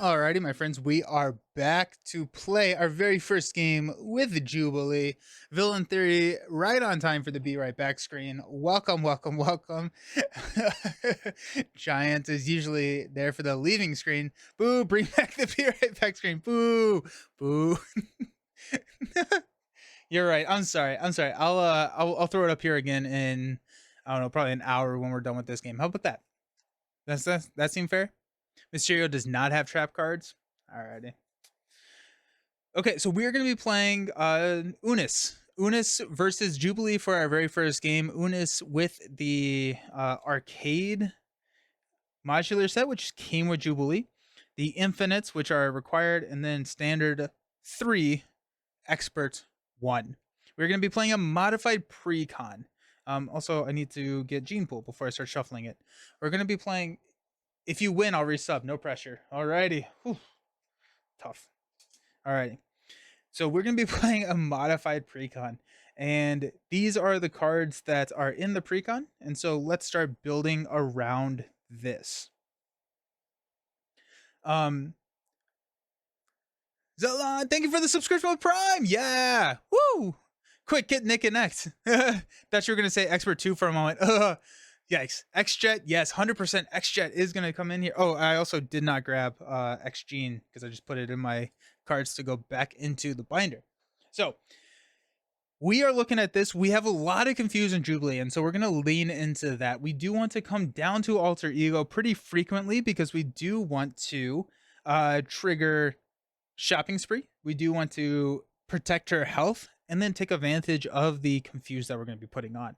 Alrighty, my friends, we are back to play our very first game with Jubilee. Villain Theory, right on time for the Be Right Back screen. Welcome, welcome, welcome. Giant is usually there for the leaving screen. Boo, bring back the Be Right Back screen. Boo, boo. You're right. I'm sorry. I'll throw it up here again in, I don't know, probably an hour when we're done with this game. How about that? That seem fair? Mysterio does not have trap cards. Alrighty. Okay, so we're going to be playing Unus. Unus versus Jubilee for our very first game. Unus with the arcade modular set, which came with Jubilee. The infinites, which are required, and then standard 3, expert 1. We're going to be playing a modified pre-con. Also, I need to get Gene Pool before I start shuffling it. We're going to be playing... If you win, I'll resub. No pressure. Alrighty. Whew. Tough. Alrighty. So we're going to be playing a modified precon. And these are the cards that are in the precon. And so let's start building around this. Zelon, thank you for the subscription with Prime. Yeah. Woo. Quick, get Nick and X. Thought you were going to say Expert 2 for a moment. Yikes. X-Jet, yes, 100% X-Jet is going to come in here. Oh, I also did not grab X-Gene because I just put it in my cards to go back into the binder. So, we are looking at this. We have a lot of confusion Jubilee, and so we're going to lean into that. We do want to come down to Alter Ego pretty frequently because we do want to trigger Shopping Spree. We do want to protect her health and then take advantage of the confuse that we're going to be putting on.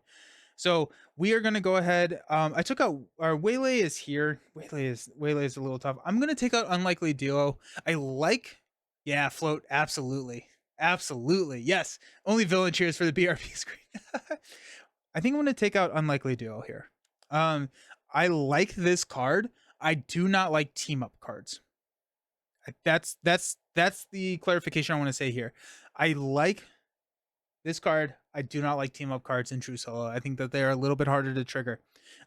So we are going to go ahead. I took out our Waylay is here. Waylay is a little tough. I'm going to take out Unlikely Duo. I like, yeah, Float. Absolutely. Absolutely. Yes. Only villain cheers for the BRP screen. I think I'm going to take out Unlikely Duo here. I like this card. I do not like team up cards. That's the clarification I want to say here. I like this card. I do not like team up cards in True Solo. I think that they are a little bit harder to trigger.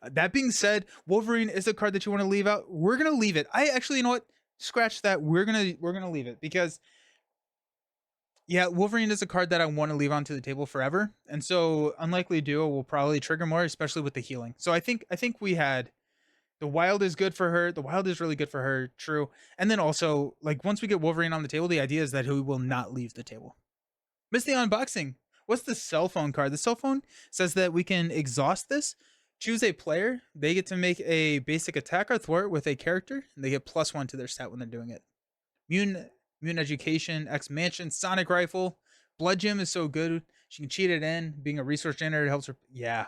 That being said, Wolverine is a card that you want to leave out. We're gonna leave it. I actually, you know what? Scratch that. We're gonna leave it because, yeah, Wolverine is a card that I want to leave onto the table forever. And so, Unlikely Duo will probably trigger more, especially with the healing. So I think we had the Wild is good for her. The Wild is really good for her. True. And then also, like, once we get Wolverine on the table, the idea is that he will not leave the table. Miss the unboxing. What's the cell phone card? The cell phone says that we can exhaust this, choose a player. They get to make a basic attack or thwart with a character, and they get +1 to their stat when they're doing it. Mutant Education, X Mansion, Sonic Rifle. Blood Gem is so good. She can cheat it in. Being a resource generator helps her. Yeah.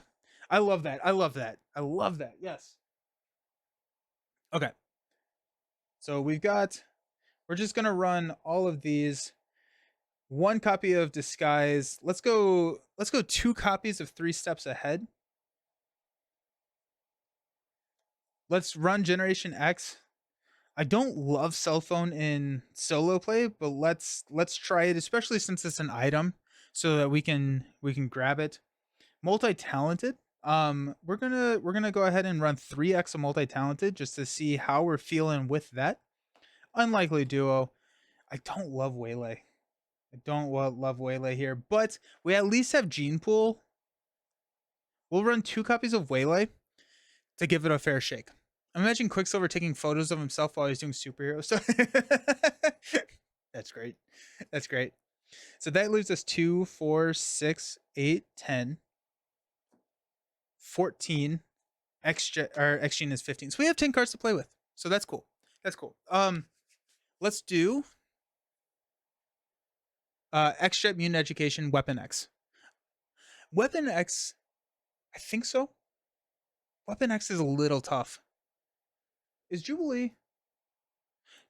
I love that. I love that. I love that. Yes. Okay. So we're just going to run all of these. 1 copy of Disguise. Let's go 2 copies of 3 Steps Ahead. Let's run Generation X. I don't love cell phone in solo play, but let's try it, especially since it's an item, so that we can grab it. Multi-talented. We're gonna go ahead and run 3x of multi-talented just to see how we're feeling with that. Unlikely Duo. I don't love Waylay. I don't love Waylay here, but we at least have Gene Pool. We'll run 2 copies of Waylay to give it a fair shake. Imagine Quicksilver taking photos of himself while he's doing superhero stuff. That's great. That's great. So that leaves us 2, 4, 6, 8, 10, 14. X-Gene is 15. So we have 10 cards to play with. So that's cool. That's cool. Let's do X-Jet, Mutant Education, Weapon X. Weapon X, I think so. Weapon X is a little tough. Is Jubilee?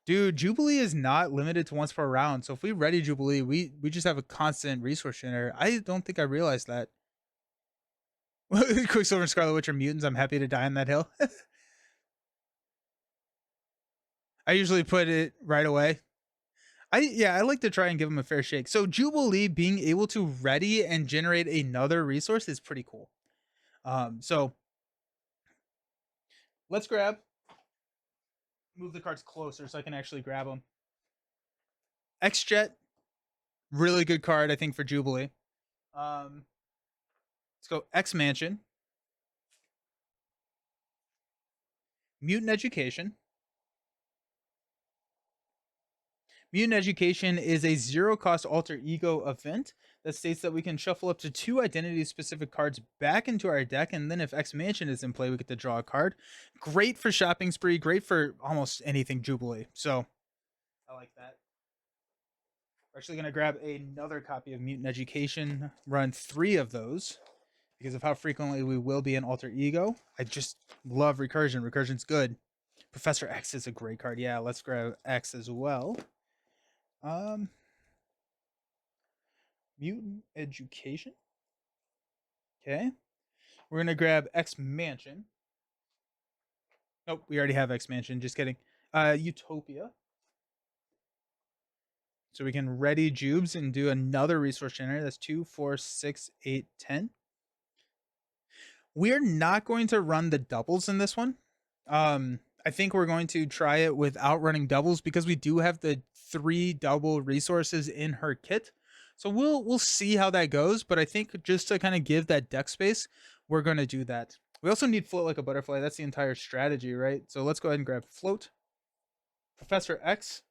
Dude, Jubilee is not limited to once per round. So if we ready Jubilee, we just have a constant resource generator. I don't think I realized that. Quicksilver and Scarlet Witch are mutants. I'm happy to die on that hill. I usually put it right away. I like to try and give them a fair shake. So Jubilee being able to ready and generate another resource is pretty cool. So let's grab move the cards closer so I can actually grab them. X-Jet, really good card, I think, for Jubilee. Let's go X-Mansion. Mutant Education. Mutant Education is a zero-cost alter ego event that states that we can shuffle up to 2 identity-specific cards back into our deck, and then if X-Mansion is in play, we get to draw a card. Great for shopping spree, great for almost anything Jubilee. So, I like that. We're actually going to grab another copy of Mutant Education, run 3 of those, because of how frequently we will be an alter ego. I just love Recursion. Recursion's good. Professor X is a great card. Yeah, let's grab X as well. Mutant Education. Okay. We're gonna grab X-Mansion. Nope, we already have X-Mansion. Just kidding. Utopia. So we can ready Jubes and do another resource generator. That's 2, 4, 6, 8, 10. We're not going to run the doubles in this one. I think we're going to try it without running doubles because we do have the 3 double resources in her kit. So we'll see how that goes, but I think just to kind of give that deck space, we're going to do that. We also need Float Like a Butterfly. That's the entire strategy, right? So let's go ahead and grab Float. Professor X.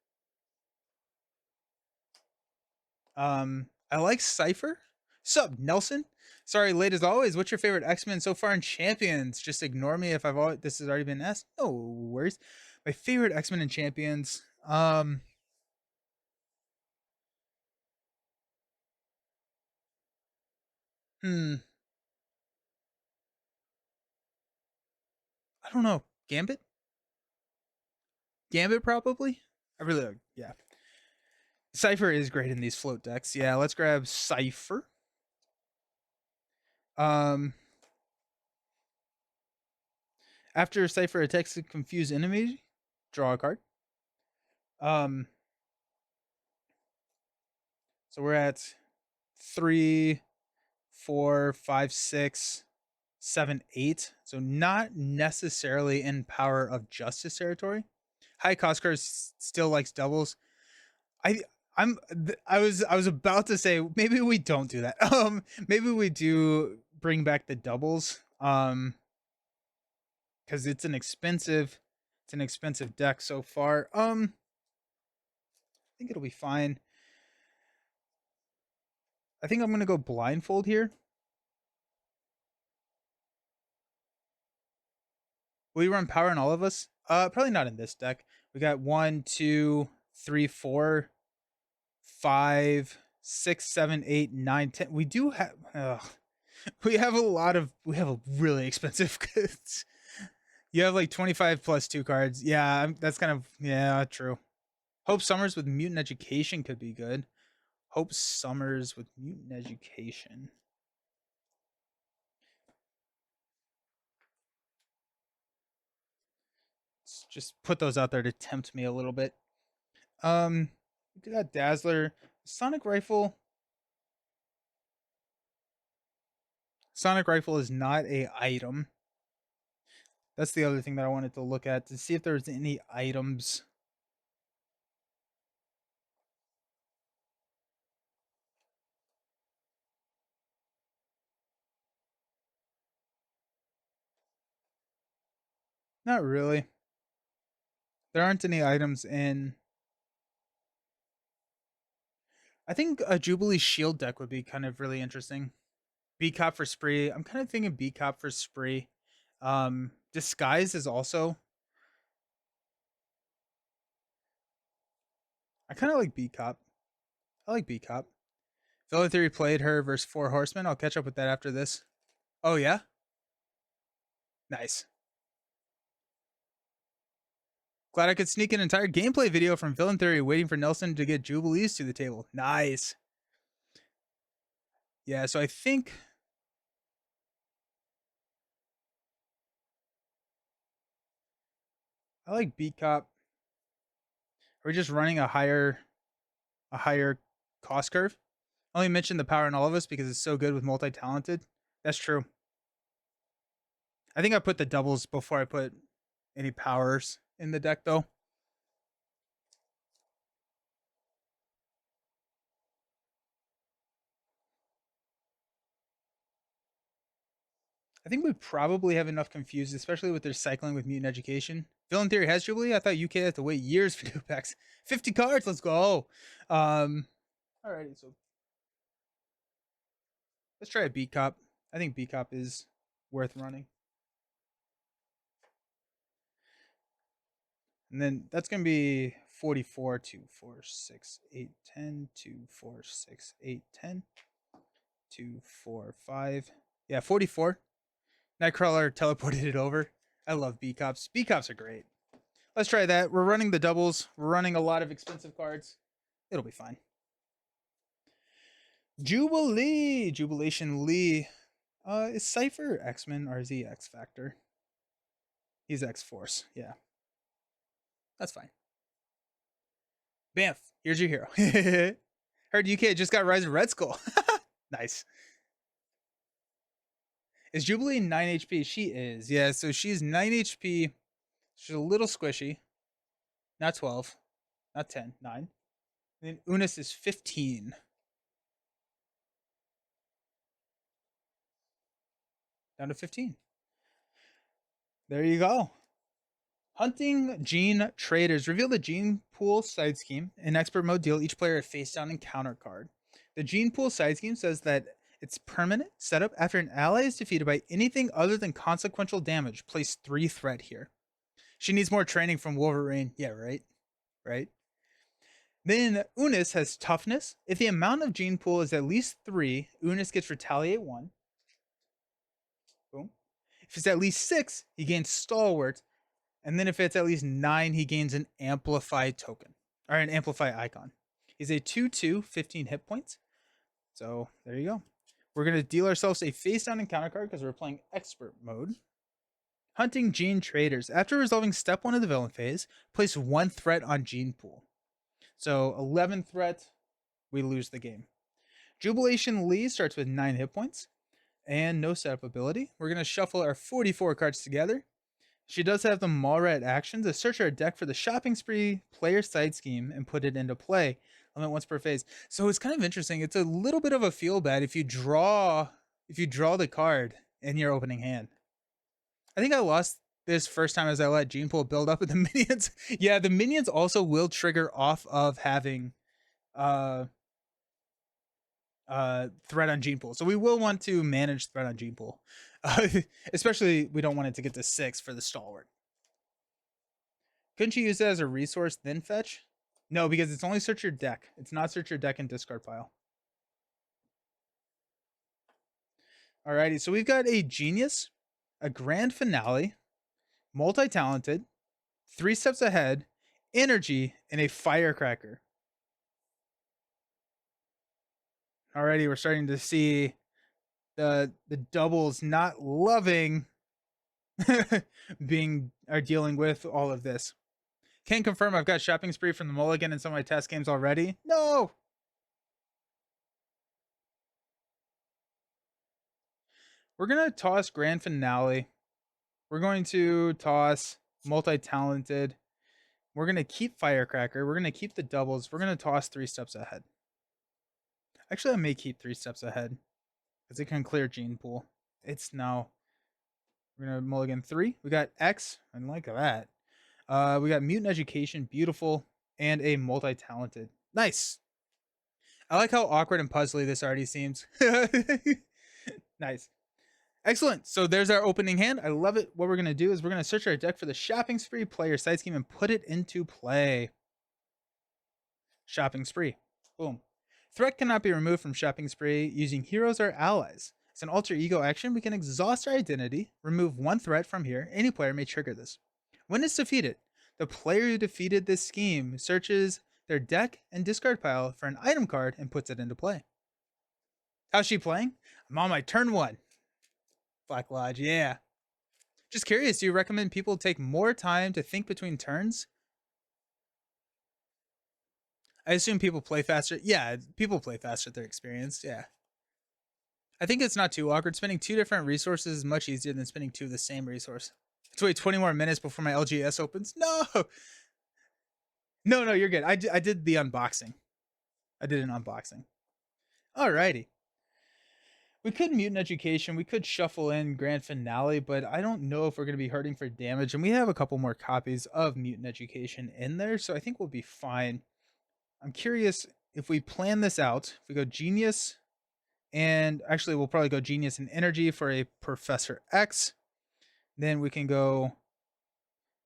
I like Cypher. Sup, Nelson? Sorry, late as always. What's your favorite X-Men so far in Champions? Just ignore me if this has already been asked. No worries. My favorite X-Men in Champions. I don't know. Gambit? Gambit probably? I really like, yeah. Cypher is great in these float decks. Yeah, let's grab Cypher. After Cypher attacks a confused enemy, draw a card. So we're at 3, 4, 5, 6, 7, 8. So not necessarily in Power of Justice territory. High cost cards still likes doubles. I was about to say maybe we don't do that. Maybe we do bring back the doubles. Because it's an expensive deck so far. I think it'll be fine. I think I'm gonna go blindfold here. Will you run power on all of us? Probably not in this deck. We got 1, 2, 3, 4, 5, 6, 7, 8, 9, 10. We do have we have a really expensive goods. You have like 25 plus 2 cards. Yeah, that's kind of, yeah, true. Hope Summers with Mutant Education could be good. Hope Summers with Mutant Education. Let's just put those out there to tempt me a little bit. We got Dazzler. Sonic Rifle. Sonic Rifle is not a item. That's the other thing that I wanted to look at to see if there's any items. Not really. There aren't any items in. I think a Jubilee Shield deck would be kind of really interesting. B-Cop for Spree. I'm kind of thinking B-Cop for Spree. Disguise is also. I kind of like B-Cop. I like B-Cop. Villain Theory played her versus 4 Horsemen. I'll catch up with that after this. Oh, yeah? Nice. Glad I could sneak an entire gameplay video from Villain Theory waiting for Nelson to get Jubilees to the table. Nice. Yeah, so I think. I like B-Cop. Are we just running a higher cost curve? I only mentioned the power in all of us because it's so good with multi-talented. That's true. I think I put the doubles before I put any powers in the deck, though. I think we probably have enough confused, especially with their cycling with Mutant Education. Villain Theory has Jubilee. I thought UK had to wait years for new packs. 50 cards, let's go. Alrighty, so let's try a B Cop. I think B Cop is worth running. And then that's going to be 44, 2, 4, 6, 8, 10, 2, 4, 6, 8, 10, 2, 4, 5. Yeah, 44. Nightcrawler teleported it over. I love B Cops. B Cops are great. Let's try that. We're running the doubles. We're running a lot of expensive cards. It'll be fine. Jubilee. Jubilation Lee. Is Cypher X-Men or is he X-Factor? He's X-Force. Yeah. That's fine. Bamf. Here's your hero. Heard UK just got Rise of Red Skull. Nice. Is Jubilee 9 HP? She is. Yeah, so she's 9 HP. She's a little squishy. Not 12. Not 10. 9. And then Unus is 15. Down to 15. There you go. Hunting Gene Traders. Reveal the Gene Pool side scheme. In expert mode, deal each player a face down encounter card. The Gene Pool side scheme says that it's permanent setup after an ally is defeated by anything other than consequential damage. Place 3 threat here. She needs more training from Wolverine. Yeah, right? Right? Then Unus has toughness. If the amount of Gene Pool is at least 3, Unus gets retaliate 1. Boom. If it's at least 6, he gains stalwart. And then if it's at least 9, he gains an amplify token. Or an amplify icon. He's a 2/2, 15 hit points. So there you go. We're going to deal ourselves a face down encounter card because we're playing expert mode. Hunting Gene Traders. After resolving step 1 of the villain phase, place 1 threat on Gene Pool. So 11 threat, we lose the game. Jubilation Lee starts with 9 hit points and no setup ability. We're going to shuffle our 44 cards together. She does have the Mallrat actions. A search our deck for the shopping spree player side scheme and put it into play. Limit once per phase. So it's kind of interesting. It's a little bit of a feel bad if you draw the card in your opening hand. I think I lost this first time as I let Gene Pool build up with the minions. Yeah, the minions also will trigger off of having threat on Gene Pool. So we will want to manage threat on Gene Pool. Especially we don't want it to get to 6 for the stalwart. Couldn't you use that as a resource then fetch? No, because it's only search your deck. It's not search your deck and discard pile. Alrighty, so we've got a genius, a grand finale, multi-talented, 3 steps ahead, energy, and a firecracker. Alrighty, we're starting to see the doubles not loving dealing with all of this. Can't confirm I've got shopping spree from the mulligan in some of my test games already. No. We're gonna toss grand finale. We're going to toss multi-talented. We're gonna keep firecracker. We're gonna keep the doubles. We're gonna toss 3 steps ahead. Actually, I may keep 3 steps ahead because it can clear Gene Pool. It's now. We're gonna mulligan 3. We got X. I like that. We got Mutant Education, beautiful, and a multi-talented. Nice. I like how awkward and puzzly this already seems. Nice. Excellent. So there's our opening hand. I love it. What we're going to do is we're going to search our deck for the shopping spree player side scheme and put it into play. Shopping spree. Boom. Threat cannot be removed from shopping spree using heroes or allies. It's an alter ego action. We can exhaust our identity, remove 1 threat from here. Any player may trigger this. When it's defeated, the player who defeated this scheme searches their deck and discard pile for an item card and puts it into play. How's she playing? I'm on my turn 1. Black Lodge, yeah. Just curious, do you recommend people take more time to think between turns? I assume people play faster. Yeah, people play faster at their experience, yeah. I think it's not too awkward. Spending 2 different resources is much easier than spending 2 of the same resource. Let's wait 20 more minutes before my LGS opens. No! No, you're good. I did the unboxing. I did an unboxing. Alrighty. We could Mutant Education. We could shuffle in Grand Finale, but I don't know if we're going to be hurting for damage. And we have a couple more copies of Mutant Education in there, so I think we'll be fine. I'm curious if we plan this out. If we go Genius, and actually we'll probably go Genius and Energy for a Professor X. Then we can go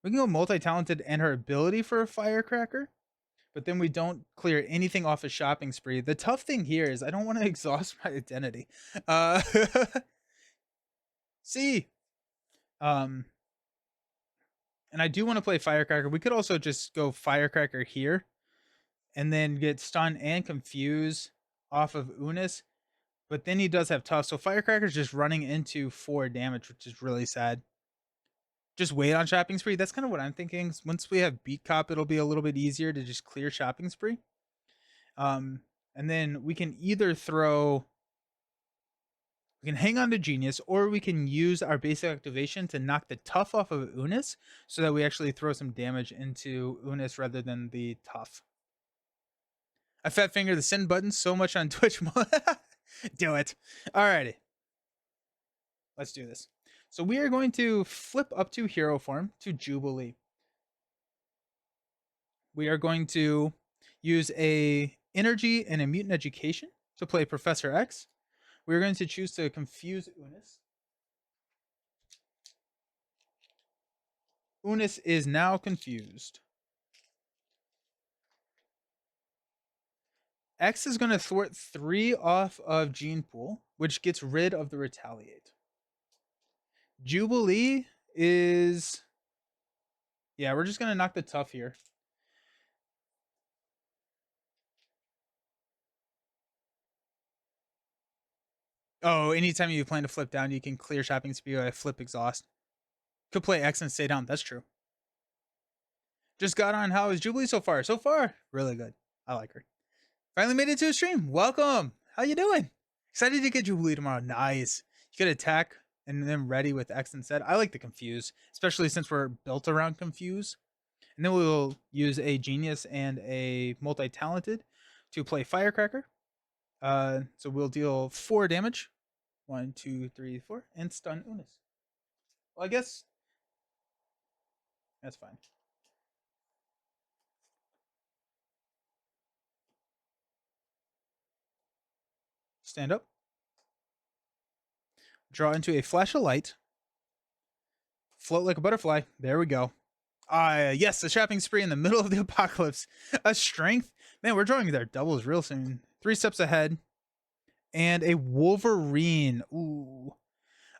Multi-Talented and her ability for a Firecracker. But then we don't clear anything off a shopping spree. The tough thing here is I don't want to exhaust my identity. See. And I do want to play Firecracker. We could also just go Firecracker here and then get Stun and Confuse off of Unus. But then he does have Tough. So Firecracker's just running into 4 damage, which is really sad. Just wait on Shopping Spree. That's kind of what I'm thinking. Once we have Beat Cop, it'll be a little bit easier to just clear Shopping Spree. And then we can either we can hang on to Genius, or we can use our basic activation to knock the Tough off of Unus so that we actually throw some damage into Unus rather than the Tough. I fat finger the send button so much on Twitch. Do it. Alrighty. Let's do this. So we are going to flip up to hero form to Jubilee. We are going to use a energy and a mutant education to play Professor X. We're going to choose to confuse Unus. Unus is now confused. X is going to thwart 3 off of Gene Pool, which gets rid of the Retaliate. Jubilee is... Yeah, we're just going to knock the Tough here. Oh, anytime you plan to flip down, you can clear Shopping Spree by flip Exhaust. Could play X and stay down. That's true. Just got on. How is Jubilee so far? So far, really good. I like her. Finally made it to a stream. Welcome. How you doing? Excited to get Jubilee tomorrow. Nice. You could attack and then ready with X instead. I like the Confuse, especially since we're built around Confuse. And then we'll use a Genius and a Multi-Talented to play Firecracker. So we'll deal 4 damage. 1, 2, 3, 4. And stun Unus. Well, I guess that's fine. Stand up. Draw into a flash of light. Float like a butterfly. There we go. Yes, the Shopping Spree in the middle of the apocalypse. A strength. Man, we're drawing their doubles real soon. 3 steps ahead. And a Wolverine. Ooh.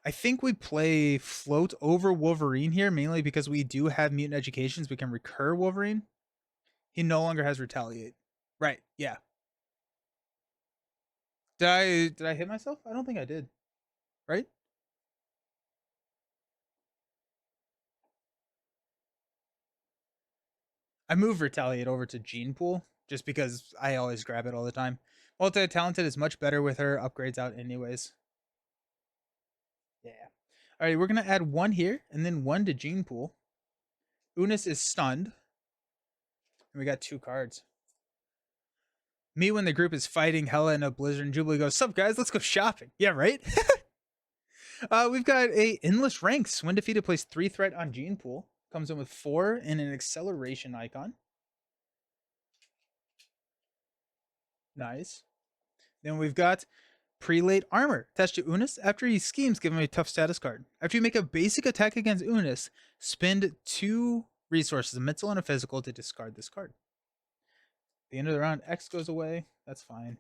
I think we play Float over Wolverine here, mainly because we do have Mutant Educations. We can recur Wolverine. He no longer has Retaliate. Right, yeah. Did I hit myself? I don't think I did. Right? I move Retaliate over to Gene Pool just because I always grab it all the time. Multi-Talented is much better with her upgrades out anyways. Yeah. All right, we're going to add 1 here and then 1 to Gene Pool. Unus is stunned. And we got 2 cards. Me when the group is fighting Hella in a blizzard and Jubilee goes, "Sup guys, let's go shopping." Yeah, right? We've got a Endless Ranks. When defeated, place 3 threat on Gene Pool. Comes in with 4 and an acceleration icon. Nice. Then we've got Prelate Armor. Attached to Unus. After he schemes, give him a tough status card. After you make a basic attack against Unus, spend 2 resources, a mental and a physical, to discard this card. At the end of the round, X goes away. That's fine.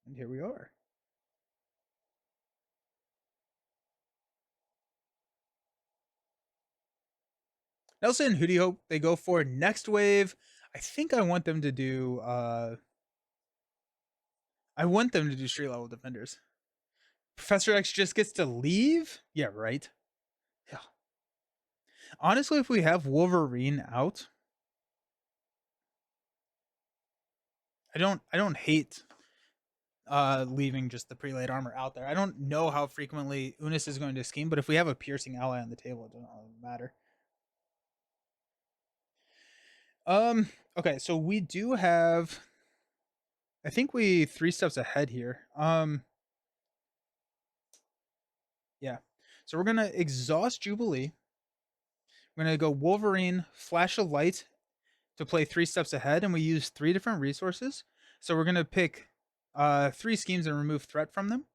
And here we are. Nelson and Hootie Hope, they go for next wave. I think I want them to do street level defenders. Professor X just gets to leave? Yeah, right. Yeah. Honestly, if we have Wolverine out, I don't hate leaving just the Prelate Armor out there. I don't know how frequently Unus is going to scheme, but if we have a piercing ally on the table, it doesn't really matter. Okay, so we do have, I think we 3 steps ahead here. So we're going to exhaust Jubilee. We're going to go Wolverine, Flash of Light to play 3 steps ahead, and we use 3 different resources. So we're going to pick 3 schemes and remove threat from them.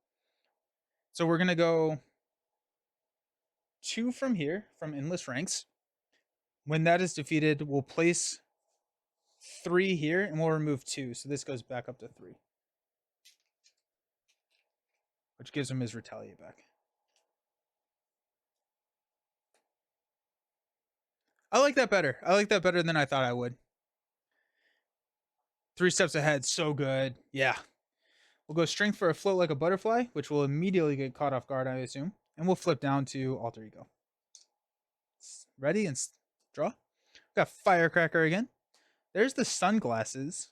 So we're going to go 2 from here, from Endless Ranks. When that is defeated, we'll place 3 here, and we'll remove 2. So this goes back up to 3. Which gives him his Retaliate back. I like that better. I like that better than I thought I would. 3 steps ahead, so good. Yeah. We'll go Strength for a Float like a Butterfly, which will immediately get caught off guard, I assume. And we'll flip down to Alter Ego. Ready and draw. Got Firecracker again. There's the Sunglasses.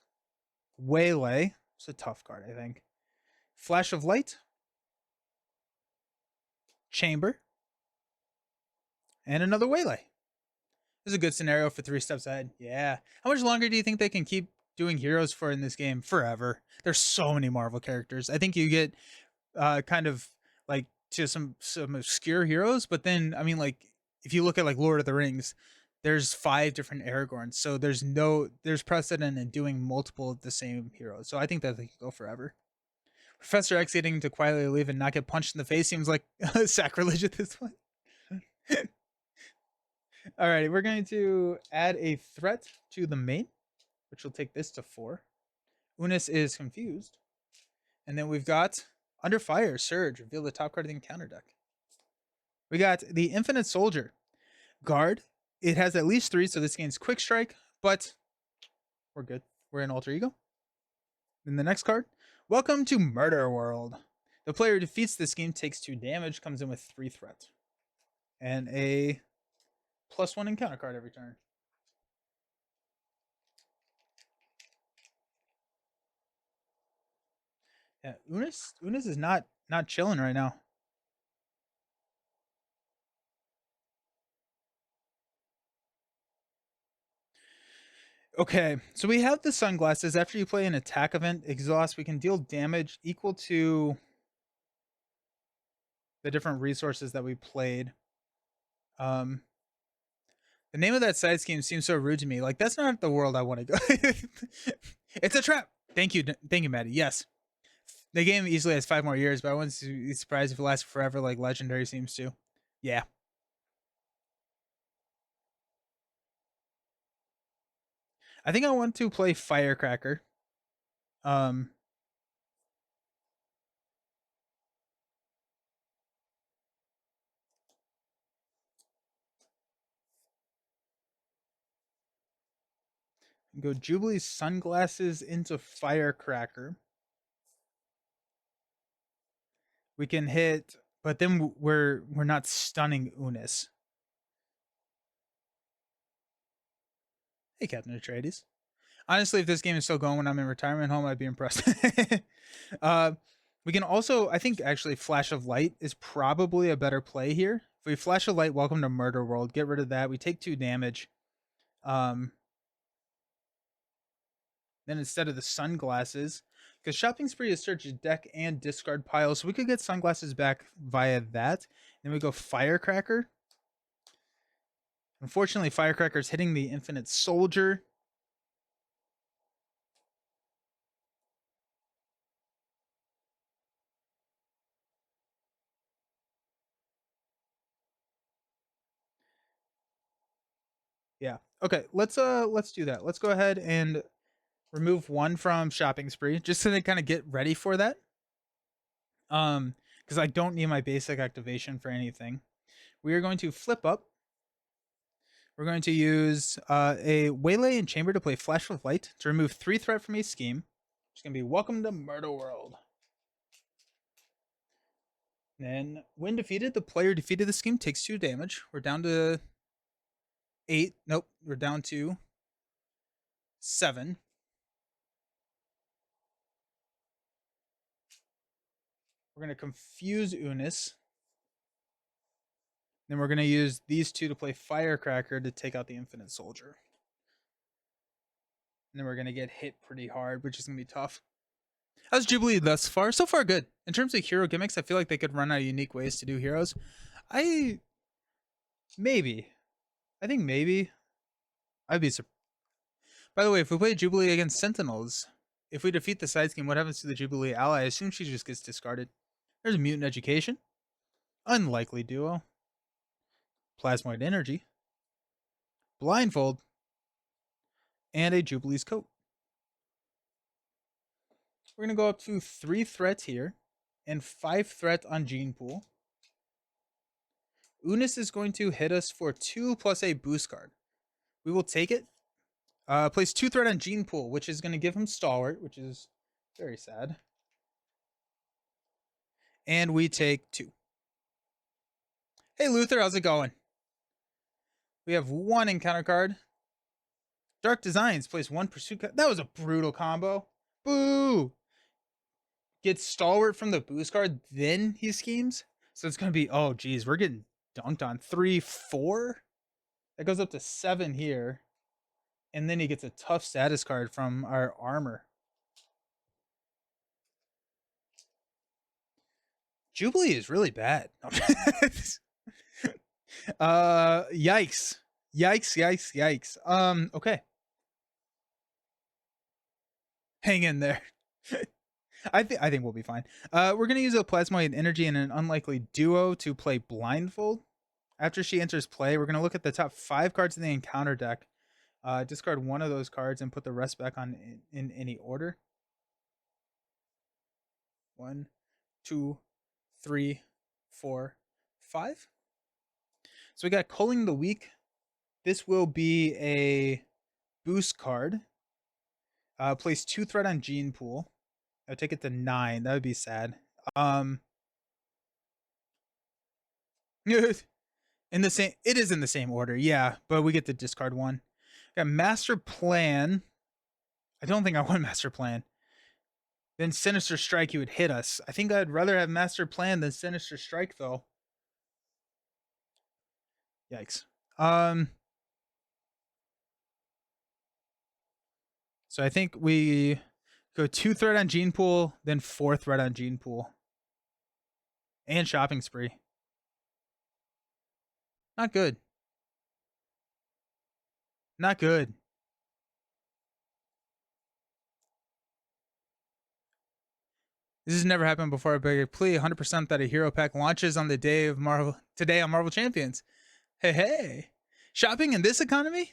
Waylay. It's a tough card, I think. Flash of Light. Chamber. And another Waylay. This is a good scenario for 3 steps ahead. Yeah. How much longer do you think they can keep doing heroes for in this game? Forever. There's so many Marvel characters. I think you get kind of like to some obscure heroes, but then I mean, like, if you look at like Lord of the Rings, there's 5 different Aragorns, so there's precedent in doing multiple of the same heroes. So I think that they can go forever. Professor X getting to quietly leave and not get punched in the face seems like sacrilege at this point. Alrighty, we're going to add a threat to the main, which will take this to 4. Unus is confused. And then we've got Under Fire, Surge, reveal the top card of the encounter deck. We got the Infinite Soldier. Guard. It has at least 3, so this gains Quick Strike, but we're good. We're in Alter Ego. Then the next card. Welcome to Murder World. The player who defeats this scheme takes 2 damage, comes in with 3 threat. And a +1 encounter card every turn. Yeah, Unus is not chilling right now. Okay, so we have the Sunglasses. After you play an attack event, exhaust, we can deal damage equal to the different resources that we played. The name of that side scheme seems so rude to me. Like, that's not the world I want to go. It's a trap. Thank you, Maddie. Yes. The game easily has 5 more years, but I wouldn't be surprised if it lasts forever like Legendary seems to. Yeah. I think I want to play Firecracker. Go Jubilee Sunglasses into Firecracker. We can hit, but then we're not stunning Unus. Hey, Captain Atreides. Honestly, if this game is still going when I'm in retirement home, I'd be impressed. We can also, I think, actually, Flash of Light is probably a better play here. If we Flash of Light, welcome to Murder World. Get rid of that. We take 2 damage. Then instead of the Sunglasses, because Shopping Spree is search deck and discard pile, so we could get Sunglasses back via that. Then we go Firecracker. Unfortunately, Firecracker's hitting the Infinite Soldier. Yeah. Okay, let's do that. Let's go ahead and remove 1 from Shopping Spree, just so they kind of get ready for that. Because I don't need my basic activation for anything. We are going to flip up. We're going to use a Waylay and Chamber to play Flash with Light to remove 3 threat from a scheme. It's going to be Welcome to Murder World. Then, when defeated, the player defeated the scheme takes 2 damage. We're down to 8. Nope, we're down to 7. We're going to confuse Unus. Then we're going to use these 2 to play Firecracker to take out the Infinite Soldier. And then we're going to get hit pretty hard, which is going to be tough. How's Jubilee thus far? So far, good. In terms of hero gimmicks, I feel like they could run out of unique ways to do heroes. Maybe. I think maybe. I'd be surprised. By the way, if we play Jubilee against Sentinels, if we defeat the side scheme, what happens to the Jubilee ally? I assume she just gets discarded. There's a Mutant Education. Unlikely duo. Plasmoid Energy. Blindfold. And a Jubilee's Coat. We're going to go up to 3 threats here and 5 threats on Gene Pool. Unus is going to hit us for 2 plus a boost card. We will take it. Place 2 threat on Gene Pool, which is going to give him Stalwart, which is very sad. And we take 2. Hey, Luther, how's it going? We have 1 encounter card. Dark Designs, place 1 pursuit card. That was a brutal combo. Boo! Gets Stalwart from the boost card, then he schemes. So it's going to be, oh, geez, we're getting dunked on. 3, 4? That goes up to 7 here. And then he gets a tough status card from our armor. Jubilee is really bad. Yikes. Yikes. Okay. Hang in there. I think we'll be fine. We're gonna use a Plasmoid Energy and an Unlikely Duo to play Blindfold. After she enters play, we're gonna look at the top 5 cards in the encounter deck. Discard 1 of those cards and put the rest back on in any order. 1, 2, 3, 4, 5. So we got Culling the Weak. This will be a boost card. Place 2 threat on Gene Pool. I'll take it to 9. That would be sad. In the same, it is in the same order, yeah, but we get to discard 1. Got Master Plan. I don't think I want Master Plan. Then Sinister Strike, you would hit us. I think I'd rather have Master Plan than Sinister Strike, though. Yikes. So I think we go 2 threat on Gene Pool, then 4 threat on Gene Pool. And Shopping Spree. Not good. Not good. This has never happened before. I beg a plea 100% that a hero pack launches on the day of Marvel today on Marvel Champions. Hey. Shopping in this economy?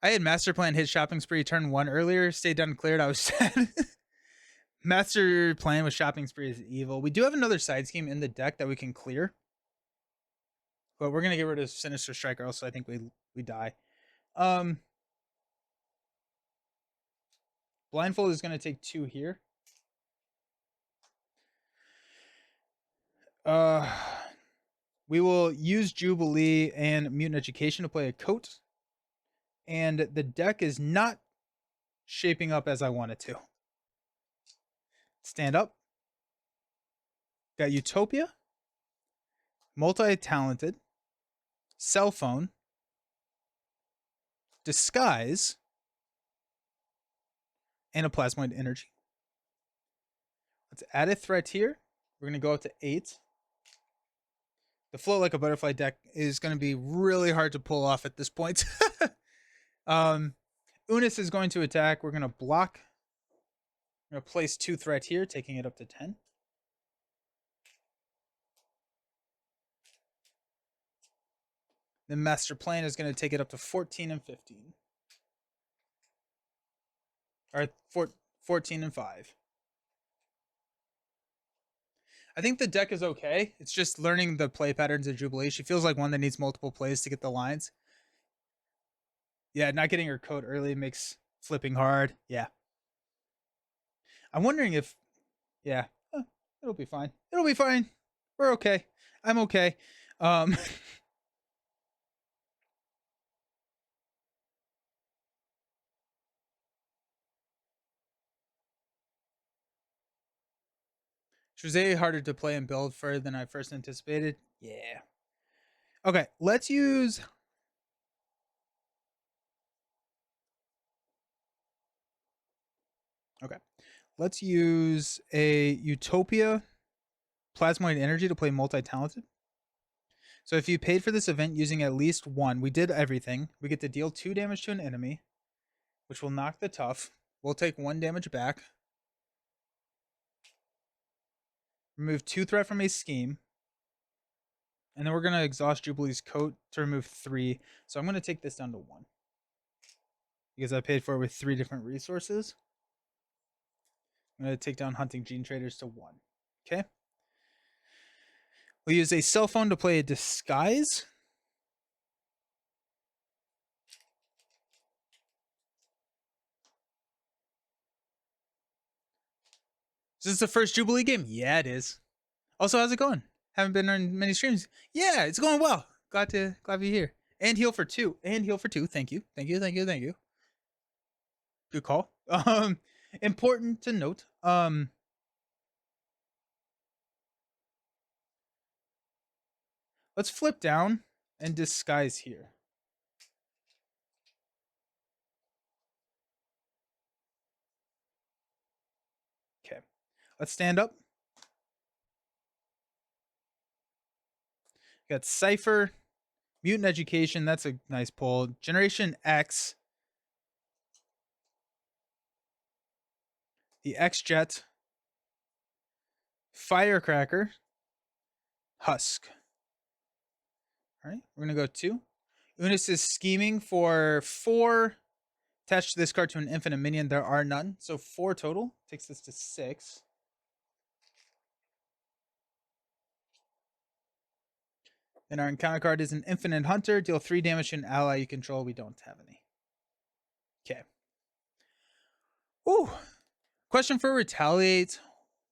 I had Master Plan hit Shopping Spree turn 1 earlier. Stayed done cleared. I was sad. Master Plan with Shopping Spree is evil. We do have another side scheme in the deck that we can clear. But we're going to get rid of Sinister Strike, or else I think we die. Blindfold is going to take 2 here. We will use Jubilee and Mutant Education to play a Coat. And the deck is not shaping up as I want it to. Stand up. Got Utopia. Multi-Talented. Cell Phone. Disguise. And a Plasmoid Energy. Let's add a threat here. We're going to go up to 8. The Float Like a Butterfly deck is going to be really hard to pull off at this point. Unus is going to attack. We're going to block. I'm going to place 2 threat here, taking it up to 10. The Master Plan is going to take it up to 14 and 15. Or 14 and 5. I think the deck is okay. It's just learning the play patterns of Jubilee. She feels like one that needs multiple plays to get the lines. Yeah, not getting her coat early makes flipping hard. Yeah. I'm wondering if... Yeah. It'll be fine. It'll be fine. We're okay. I'm okay. Jose harder to play and build for than I first anticipated. Yeah. Okay, let's use... Okay. Let's use a Utopia Plasmoid Energy to play Multi-Talented. So if you paid for this event using at least one, we did everything. We get to deal 2 damage to an enemy, which will knock the tough. We'll take 1 damage back. Remove 2 threat from a scheme. And then we're going to exhaust Jubilee's coat to remove 3. So I'm going to take this down to 1. Because I paid for it with 3 different resources. I'm going to take down Hunting Gene Traders to 1. Okay. We'll use a cell phone to play a Disguise. Is this the first Jubilee game? Yeah, it is. Also, how's it going? Haven't been on many streams. Yeah, it's going well. Glad to be here. And heal for 2. And heal for 2. Thank you. Thank you. Thank you. Thank you. Good call. Important to note. Let's flip down and disguise here. Okay. Let's stand up. Got Cypher, Mutant Education. That's a nice pull. Generation X. The X-Jet. Firecracker. Husk. All right, we're going to go 2. Unus is scheming for 4. Attached to this card to an infinite minion. There are none. So 4 total. Takes this to 6. Then our encounter card is an Infinite Hunter. Deal 3 damage to an ally you control. We don't have any. Okay. Ooh. Question for Retaliate.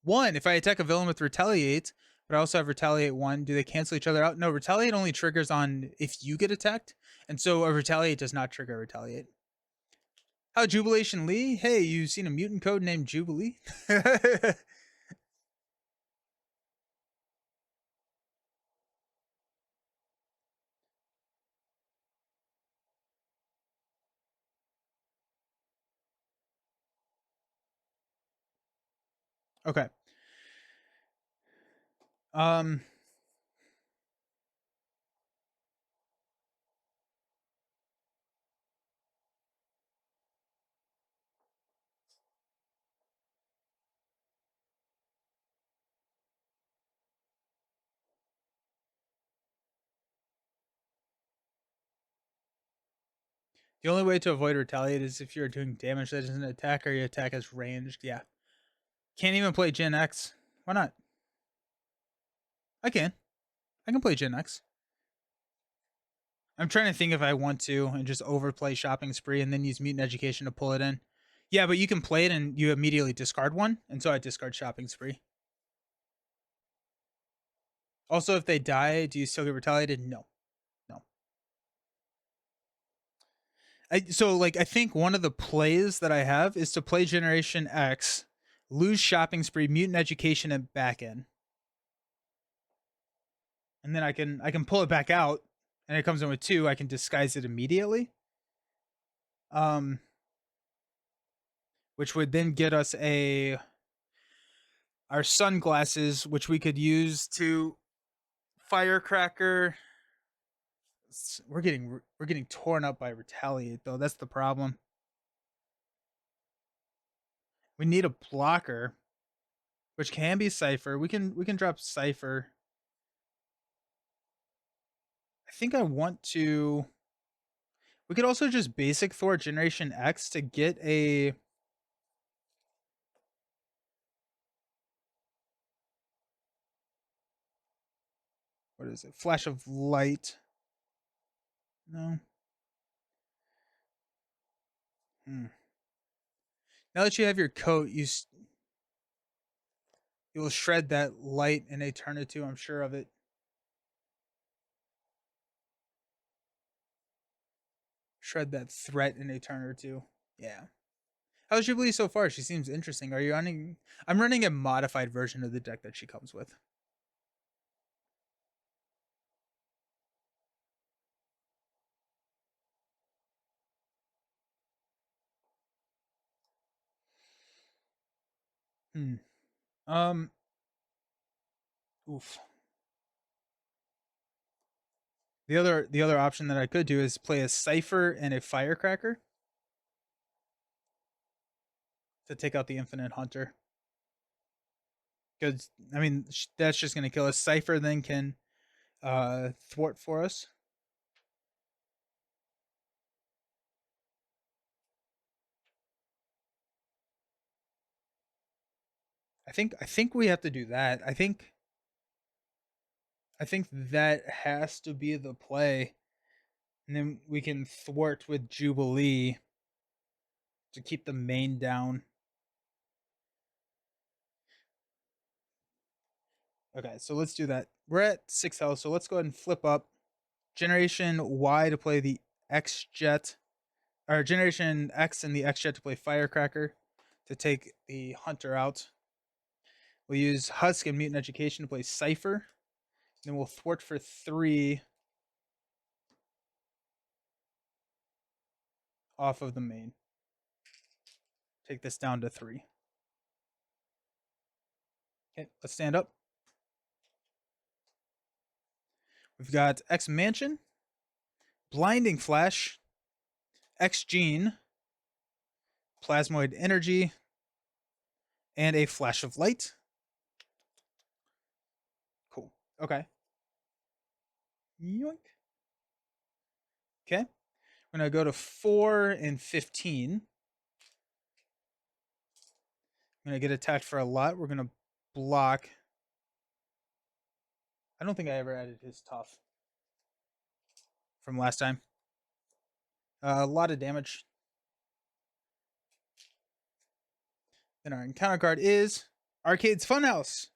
1. If I attack a villain with Retaliate, but I also have Retaliate 1, do they cancel each other out? No, Retaliate only triggers on if you get attacked. And so a Retaliate does not trigger Retaliate. How Jubilation Lee? Hey, you seen a mutant code named Jubilee? Okay. The only way to avoid Retaliate is if you're doing damage that isn't an attack or your attack is ranged. Yeah. Can't even play Gen X. Why not? I can. I can play Gen X. I'm trying to think if I want to and just overplay Shopping Spree and then use Mutant Education to pull it in. Yeah, but you can play it and you immediately discard one. And so I discard Shopping Spree. Also, if they die, do you still get retaliated? No. No. I think one of the plays that I have is to play Generation X, lose Shopping Spree, Mutant Education, and back in. And then I can pull it back out and it comes in with 2. I can disguise it immediately. Which would then get us our sunglasses, which we could use to Firecracker. We're getting torn up by Retaliate though. That's the problem. We need a blocker, which can be Cypher. We can drop Cypher. I think I want to. We could also just basic Thor Generation X to get a. What is it? Flash of Light. No. Now that you have your coat, you will shred that light in a turn or 2. I'm sure of it. Shred that threat in a turn or 2. Yeah. How's Jubilee so far? She seems interesting. Are you running? I'm running a modified version of the deck that she comes with. Oof. The other option that I could do is play a Cipher and a Firecracker to take out the Infinite Hunter. Because, I mean, that's just going to kill us. Cipher then can thwart for us. I think we have to do that. I think that has to be the play. And then we can thwart with Jubilee to keep the main down. Okay, so let's do that. We're at 6 health, so let's go ahead and flip up. Generation Y to play the X Jet, or Generation X and the X Jet to play Firecracker to take the Hunter out. We'll use Husk and Mutant Education to play Cipher. Then we'll thwart for 3 off of the main. Take this down to 3. Okay, let's stand up. We've got X Mansion, Blinding Flash, X Gene, Plasmoid Energy, and a Flash of Light. Cool. Okay. Yoink. Okay. We're going to go to 4 and 15. I'm going to get attacked for a lot. We're going to block. I don't think I ever added his tough from last time. A lot of damage. Then our encounter card is Arcade's Funhouse.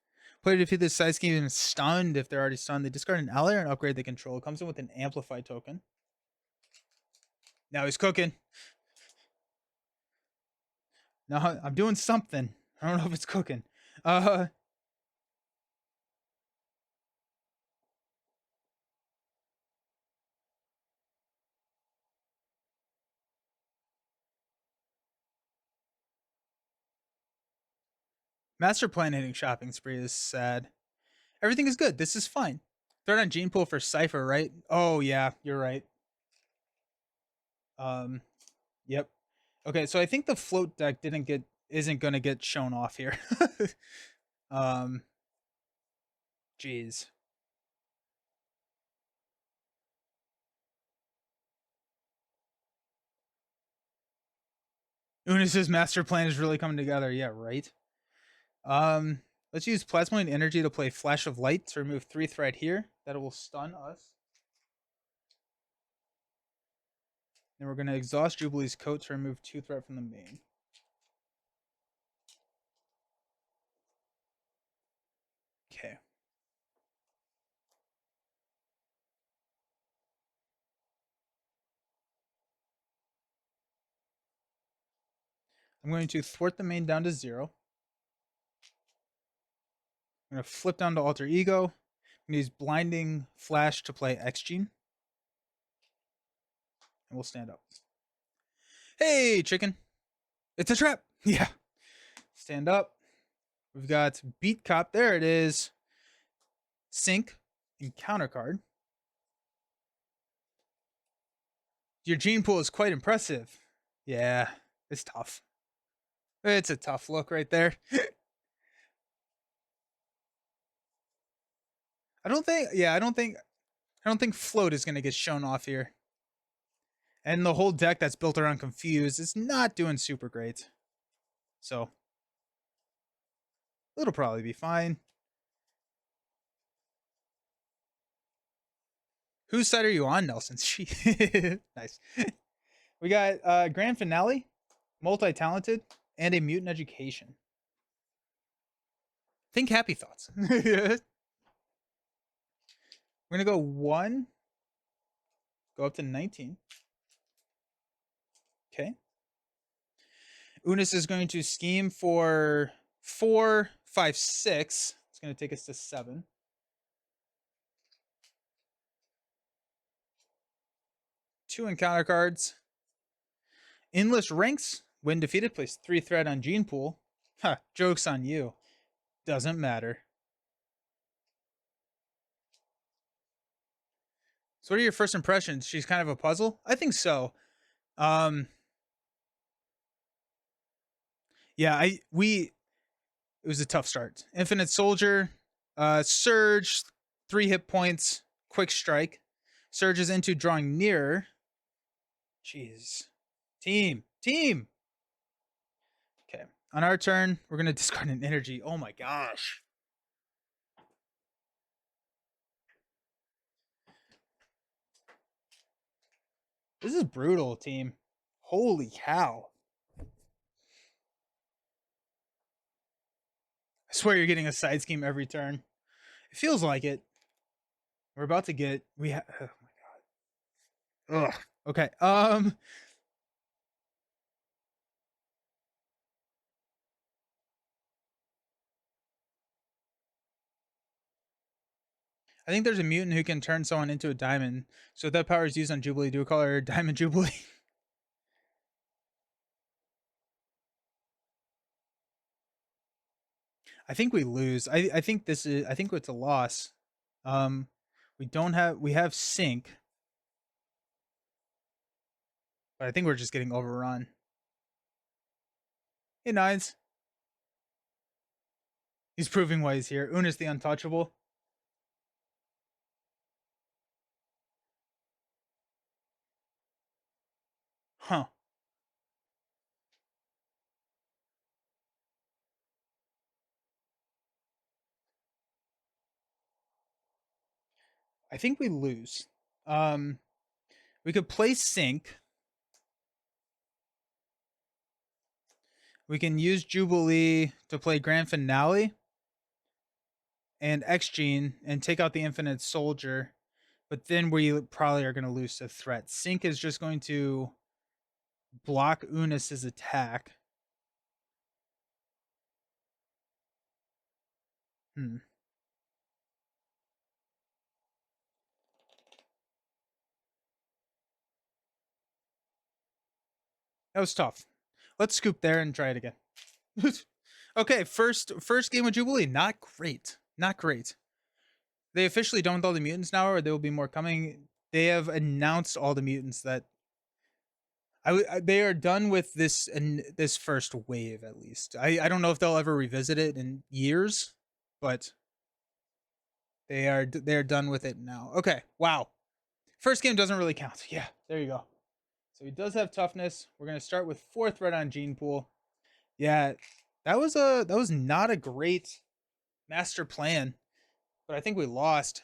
Player defeat this side scheme and stunned. If they're already stunned, they discard an ally and upgrade the control. It comes in with an Amplify token. Now he's cooking. Now I'm doing something. I don't know if it's cooking. Master Plan hitting shopping spree is sad. Everything is good. This is fine. Third on Gene Pool for Cipher, right? Oh yeah, you're right. Yep. Okay, so I think the float deck isn't gonna get shown off here. Jeez. Unus's master plan is really coming together. Yeah, right. Let's use Plasmoid Energy to play Flash of Light to remove 3 threat here. That will stun us. Then we're going to exhaust Jubilee's coat to remove 2 threat from the main. Okay. I'm going to thwart the main down to 0. I'm going to flip down to Alter Ego. I'm going to use Blinding Flash to play X-Gene. And we'll stand up. Hey, chicken. It's a trap. Yeah. Stand up. We've got Beat Cop. There it is. Sync. Encounter card. Your gene pool is quite impressive. Yeah, it's tough. It's a tough look right there. I don't think float is going to get shown off here. And the whole deck that's built around Confuse is not doing super great. So it'll probably be fine. Whose side are you on, Nelson? Nice. We got Grand Finale, Multi-Talented, and a Mutant Education. Think Happy Thoughts. We're going to go 1. Go up to 19. Okay. Unus is going to scheme for 4, 5, 6. It's going to take us to 7. Two encounter cards. Endless Ranks. When defeated, place 3 threat on Gene Pool. Ha, joke's on you. Doesn't matter. So what are your first impressions? She's kind of a puzzle? I think so. Yeah, it was a tough start. Infinite Soldier, Surge, 3 hit points, Quick Strike. Surges into drawing nearer. Jeez. Team. Okay. On our turn, we're going to discard an energy. Oh my gosh. This is brutal, team. Holy cow. I swear you're getting a side scheme every turn. It feels like it. We're about to get oh my god. Ugh. Okay. I think there's a mutant who can turn someone into a diamond. So if that power is used on Jubilee, do we call her Diamond Jubilee? I think we lose. I think it's a loss. We have sync, but I think we're just getting overrun. Hey Nines. He's proving why he's here. Unus the Untouchable. Huh. I think we lose. We could play sync. We can use Jubilee to play Grand Finale and X Gene and take out the Infinite Soldier. But then we probably are going to lose to threat. Sync is just going to block Unus's attack. Hmm. That was tough. Let's scoop there and try it again. Okay, first game of Jubilee. Not great. Not great. They officially done with all the mutants now, or there will be more coming. They have announced all the mutants that they are done with this and this first wave at least. I don't know if they'll ever revisit it in years, but they are done with it now. Okay, wow. First game doesn't really count. Yeah, there you go. So he does have toughness. We're gonna start with 4th red on Gene Pool. Yeah, that was not a great master plan, but I think we lost.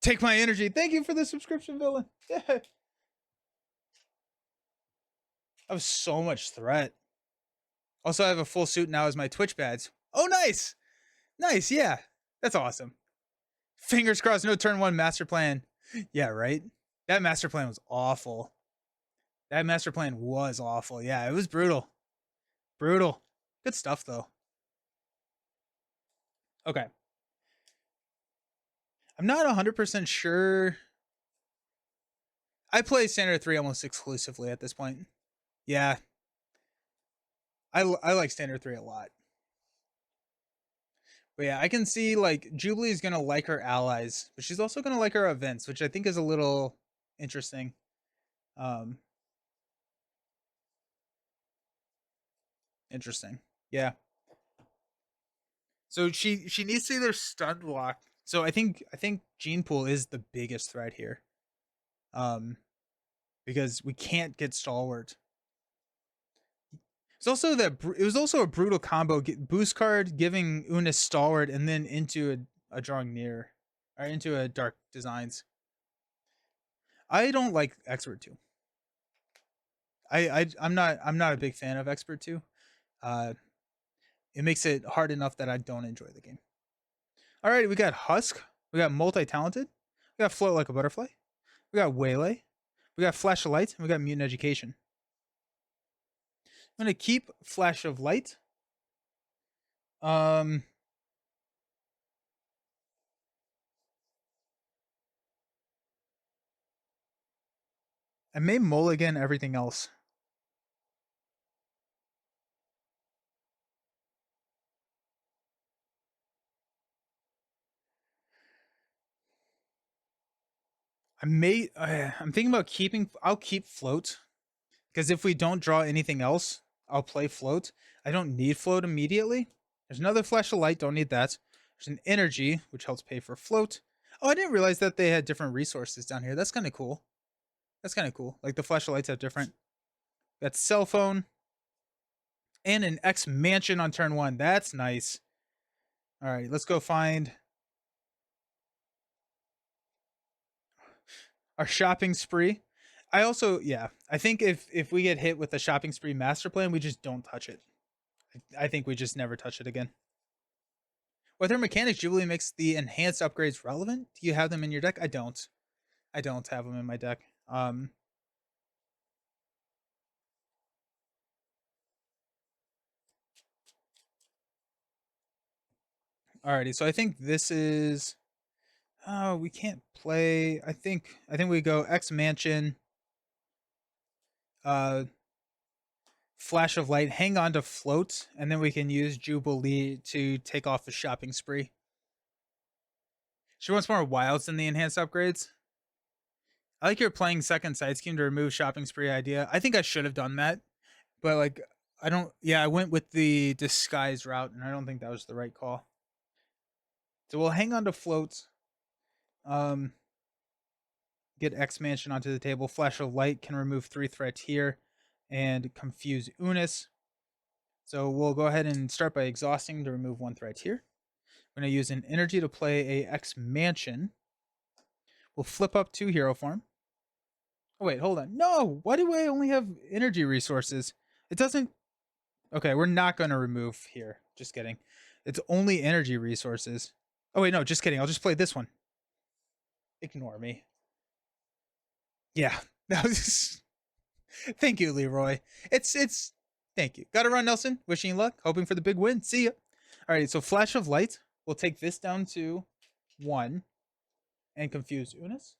Take my energy. Thank you for the subscription, villain. Yeah. That was so much threat. Also, I have a full suit now as my Twitch badge. Oh, nice. Nice, yeah. That's awesome. Fingers crossed, no turn 1 master plan. Yeah, right? That master plan was awful. That master plan was awful. Yeah, it was brutal. Brutal. Good stuff, though. Okay. I'm not 100% sure. I play Standard 3 almost exclusively at this point. Yeah. I like Standard 3 a lot. But yeah, I can see like Jubilee is gonna like her allies, but she's also gonna like her events, which I think is a little interesting. Interesting. Yeah. So she needs to either stun block. So I think Gene Pool is the biggest threat here. Because we can't get Stalwart. It's also it was also a brutal combo. Boost card giving Unus Stalwart and then into a drawing near or into a Dark Designs. I don't like Expert 2. I'm not a big fan of Expert 2. It makes it hard enough that I don't enjoy the game. All right, we got Husk. We got Multi-Talented. We got Float Like a Butterfly. We got Waylay. We got Flash of Light. And we got Mutant Education. I'm going to keep Flash of Light. I may mulligan everything else. I'm thinking about keeping. I'll keep float because if we don't draw anything else, I'll play float. I don't need float immediately. There's another flash of light. Don't need that. There's an energy which helps pay for float. Oh, I didn't realize that they had different resources down here. That's kind of cool. That's kind of cool. Like the flash of lights have different. Got cell phone and an X mansion on turn 1. That's nice. All right, let's go find our shopping spree. I also, yeah, I think if we get hit with the shopping spree master plan, we just don't touch it. I think we just never touch it again. With her mechanics, Jubilee makes the enhanced upgrades relevant. Do you have them in your deck? I don't. I don't have them in my deck. Alrighty, so I think this is. Oh, we can't play. I think we go X Mansion. Flash of light, hang on to float, and then we can use Jubilee to take off the shopping spree. She wants more wilds than the enhanced upgrades. I like your playing second side scheme to remove shopping spree idea. I think I should have done that, but like I don't. Yeah, I went with the disguise route, and I don't think that was the right call. So we'll hang on to floats. Get X Mansion onto the table. Flash of light can remove 3 threats here, and confuse Unus. So we'll go ahead and start by exhausting to remove 1 threat here. I'm going to use an energy to play a X Mansion. We'll flip up 2 hero form. Oh, wait, hold on. No! Why do I only have energy resources? It doesn't... Okay, we're not going to remove here. Just kidding. It's only energy resources. Oh, wait, no, just kidding. I'll just play this one. Ignore me. Yeah. That was... Thank you, Leroy. It's... Thank you. Gotta run, Nelson. Wishing you luck. Hoping for the big win. See ya. Alright, so Flash of Light. We'll take this down to 1 and confuse Unus.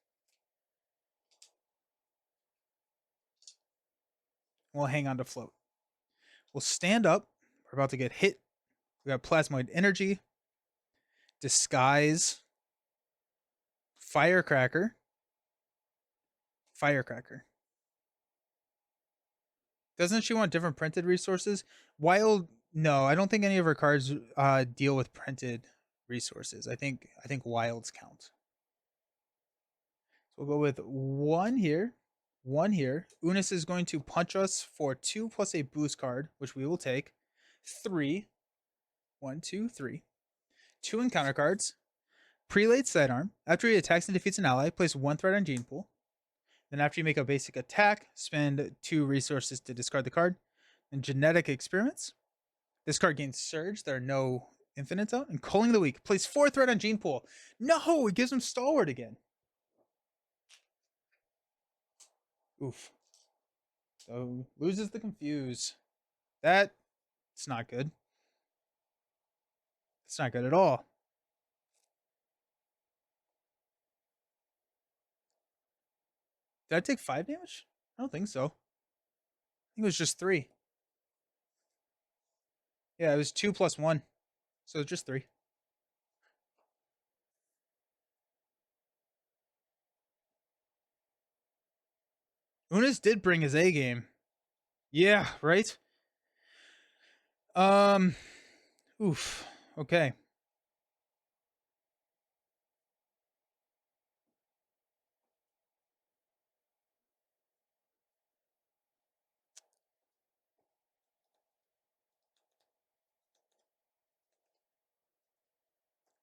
We'll hang on to float. We'll stand up. We're about to get hit. We got Plasmoid Energy, Disguise, Firecracker, Firecracker. Doesn't she want different printed resources? Wild, no, I don't think any of her cards deal with printed resources. I think wilds count. So we'll go with 1 here, 1 here. Unus is going to punch us for 2 plus a boost card, which we will take. 3. 1, 2, 3. 2 encounter cards. Prelate Sidearm. After he attacks and defeats an ally, place 1 threat on Gene Pool. Then after you make a basic attack, spend 2 resources to discard the card. And Genetic Experiments. This card gains Surge. There are no infinites out. And Culling the Weak. Place 4 threat on Gene Pool. No! It gives him Stalwart again. Oof. So loses the Confuse. That's not good. It's not good at all. Did I take 5 damage? I don't think so. I think it was just 3. Yeah, it was 2 plus 1. So just 3. Unus did bring his A game. Yeah, right? Oof. Okay.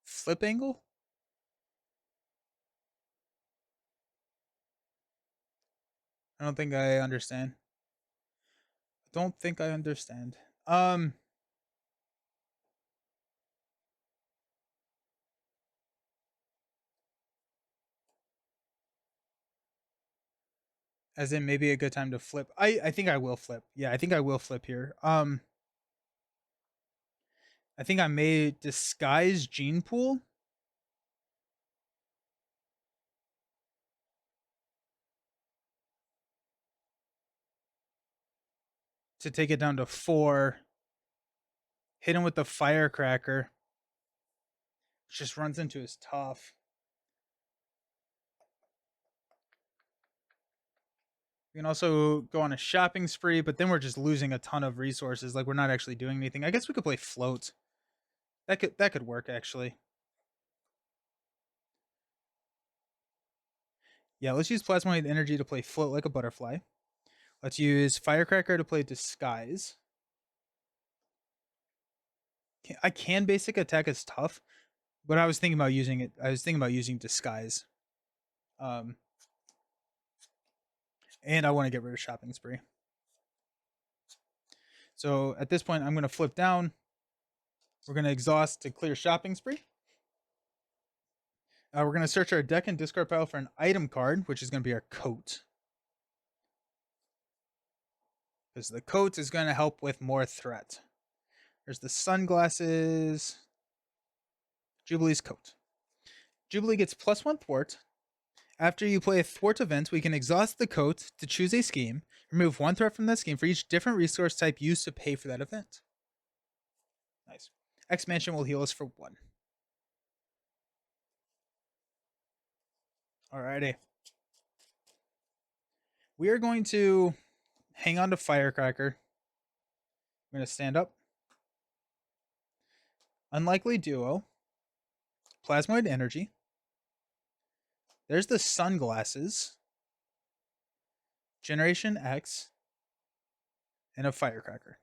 Flip angle? I don't think I understand. I don't think I understand. As in maybe a good time to flip. I think I will flip. Yeah, I think I will flip here. I think I may disguise Gene Pool. To take it down to 4. Hit him with the Firecracker. Just runs into his tough. We can also go on a shopping spree, but then we're just losing a ton of resources. Like we're not actually doing anything. I guess we could play float. That could work actually. Yeah, let's use plasmoid energy to play float like a butterfly. Let's use firecracker to play disguise. I can basic attack as tough, but I was thinking about using it. I was thinking about using disguise. And I want to get rid of shopping spree. So at this point, I'm going to flip down. We're going to exhaust to clear shopping spree. We're going to search our deck and discard pile for an item card, which is going to be our coat. Because the coat is going to help with more threat. There's the sunglasses. Jubilee's coat. Jubilee gets +1 thwart. After you play a thwart event, we can exhaust the coat to choose a scheme. Remove 1 threat from that scheme for each different resource type used to pay for that event. Nice. X-Mansion will heal us for 1. Alrighty. We are going to hang on to Firecracker. I'm going to stand up. Unlikely Duo. Plasmoid Energy. There's the Sunglasses. Generation X. And a Firecracker.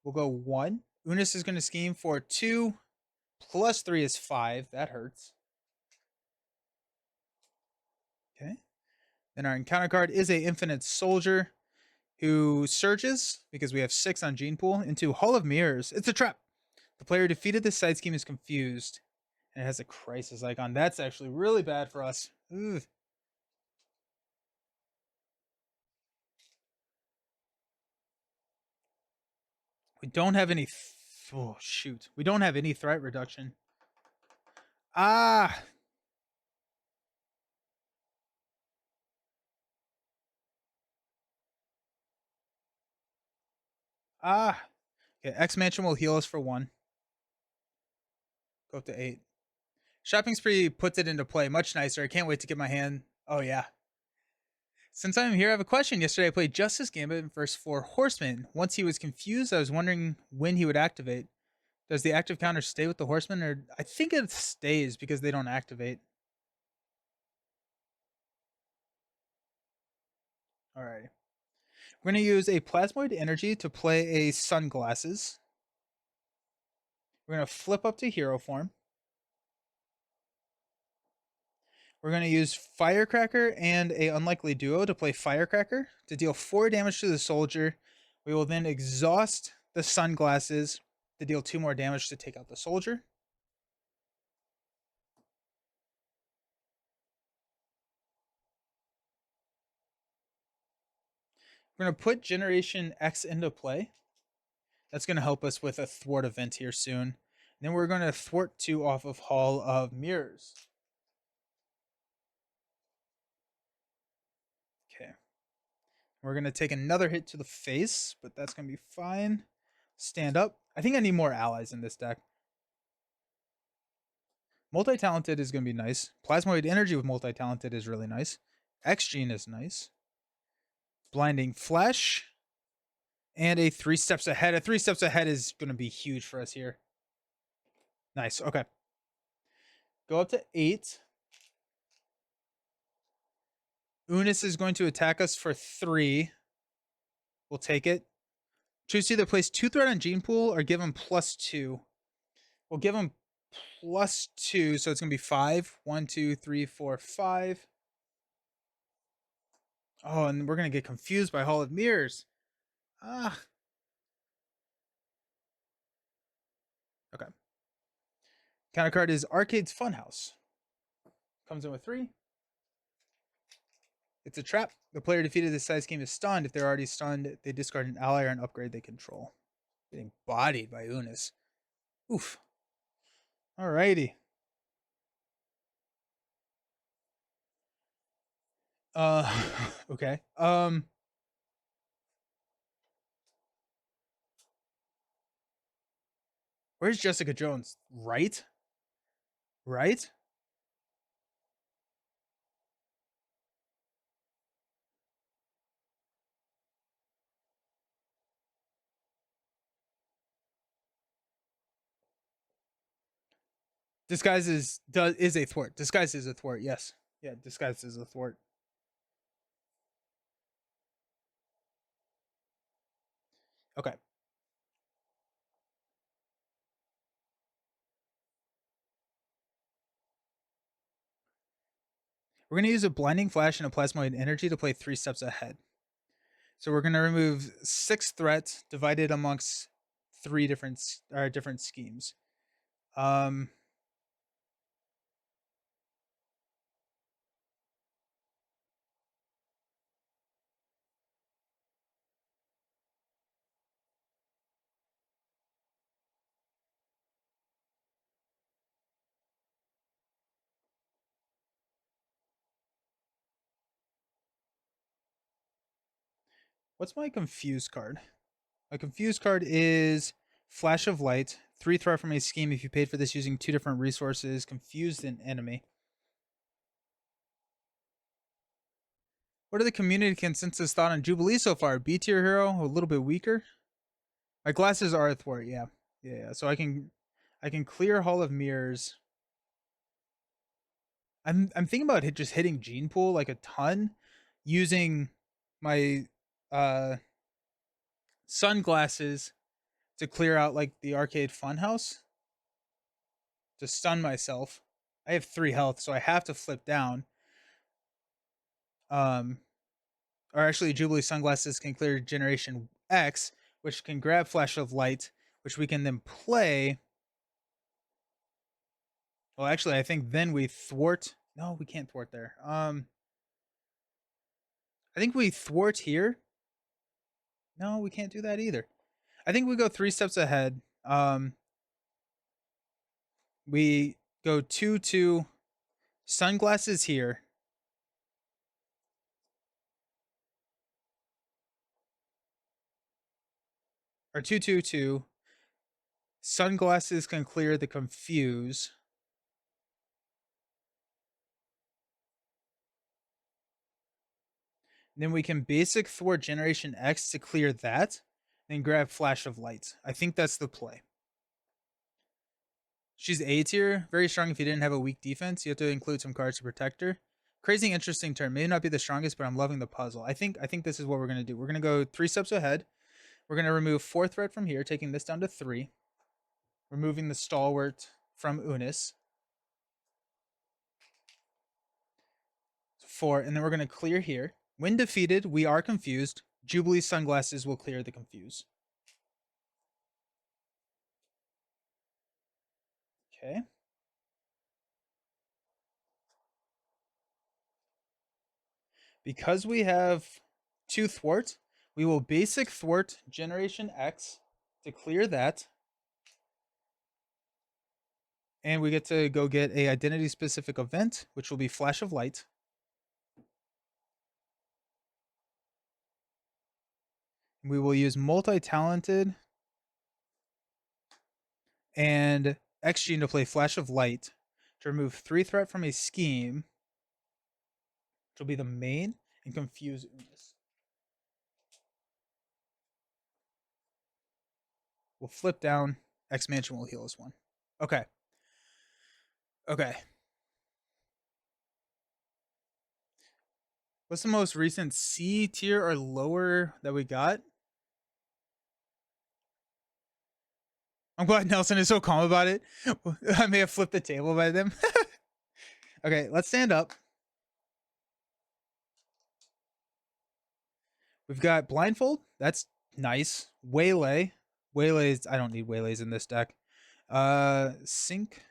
We'll go 1. Unus is going to scheme for 2. +3 is 5. That hurts. Okay. Then our encounter card is a Infinite Soldier who surges, because we have 6 on Gene Pool, into Hall of Mirrors. It's a trap. The player defeated this side scheme is confused. And it has a crisis icon. That's actually really bad for us. Ugh. We don't have any... Oh, shoot. We don't have any threat reduction. Ah! Ah! Okay, X-Mansion will heal us for 1. Go up to 8. Shopping Spree puts it into play. Much nicer. I can't wait to get my hand... Oh, yeah. Since I'm here, I have a question. Yesterday, I played Justice Gambit versus 4 Horsemen. Once he was confused, I was wondering when he would activate. Does the active counter stay with the Horsemen? Or I think it stays because they don't activate. Alright. We're going to use a Plasmoid Energy to play a Sunglasses. We're going to flip up to Hero form. We're going to use Firecracker and a Unlikely Duo to play Firecracker to deal 4 damage to the soldier. We will then exhaust the Sunglasses to deal 2 more damage to take out the soldier. We're going to put Generation X into play. That's going to help us with a thwart event here soon. And then we're going to thwart 2 off of Hall of Mirrors. Okay. We're going to take another hit to the face, but that's going to be fine. Stand up. I think I need more allies in this deck. Multi-talented is going to be nice. Plasmoid Energy with multi-talented is really nice. X-Gene is nice. Blinding Flesh. And a 3 steps ahead. A 3 steps ahead is going to be huge for us here. Nice. Okay. Go up to 8. Unus is going to attack us for 3. We'll take it. Choose to either place 2 threat on Gene Pool or give him +2. We'll give him +2, so it's going to be 5. 1, 2, 3, 4, 5. Oh, and we're going to get confused by Hall of Mirrors. Ah. Okay. Counter card is Arcade's Funhouse. Comes in with 3. It's a trap. The player defeated this side scheme is stunned. If they're already stunned, they discard an ally or an upgrade they control. Getting bodied by Unus. Oof. Alrighty. Okay. Where's Jessica Jones? Right? Right? Disguise is a thwart. Disguise is a thwart. Yes. Yeah. Disguise is a thwart. Okay. We're going to use a blinding flash and a plasmoid energy to play 3 steps ahead. So we're going to remove 6 threats divided amongst 3 different schemes. What's my confused card? My confused card is Flash of Light, 3 threat from a scheme if you paid for this using 2 different resources, confused an enemy. What are the community consensus thought on Jubilee so far? B tier hero, a little bit weaker. My glasses are a thwart, yeah. Yeah. So I can clear Hall of Mirrors. I'm thinking about just hitting Gene Pool like a ton, using my sunglasses to clear out like the arcade funhouse to stun myself. I have 3 health, so I have to flip down. Or actually, Jubilee sunglasses can clear Generation X, which can grab Flash of Light, which we can then play. Well, actually, I think then we thwart. No, we can't thwart there. I think we thwart here. No, we can't do that either. I think we go 3 steps ahead. We go 2-2 sunglasses here. Or 2-2-2. Sunglasses can clear the confuse. Then we can basic thwart Generation X to clear that. Then grab Flash of Light. I think that's the play. She's A tier. Very strong if you didn't have a weak defense. You have to include some cards to protect her. Crazy interesting turn. May not be the strongest, but I'm loving the puzzle. I think this is what we're going to do. We're going to go 3 steps ahead. We're going to remove 4 threat from here, taking this down to 3. Removing the stalwart from Unus. 4, and then we're going to clear here. When defeated, we are confused. Jubilee sunglasses will clear the confuse. Okay. Because we have 2 thwart, we will basic thwart Generation X to clear that. And we get to go get a identity specific event, which will be Flash of Light. We will use multi-talented and X Gene to play Flash of Light to remove 3 threat from a scheme, which will be the main, and confuse Unus. We'll flip down. X Mansion will heal us 1. Okay. Okay. What's the most recent C tier or lower that we got? I'm glad Nelson is so calm about it. I may have flipped the table by them. Okay, let's stand up. We've got Blindfold. That's nice. Waylay. Waylays. I don't need Waylays in this deck. Sync.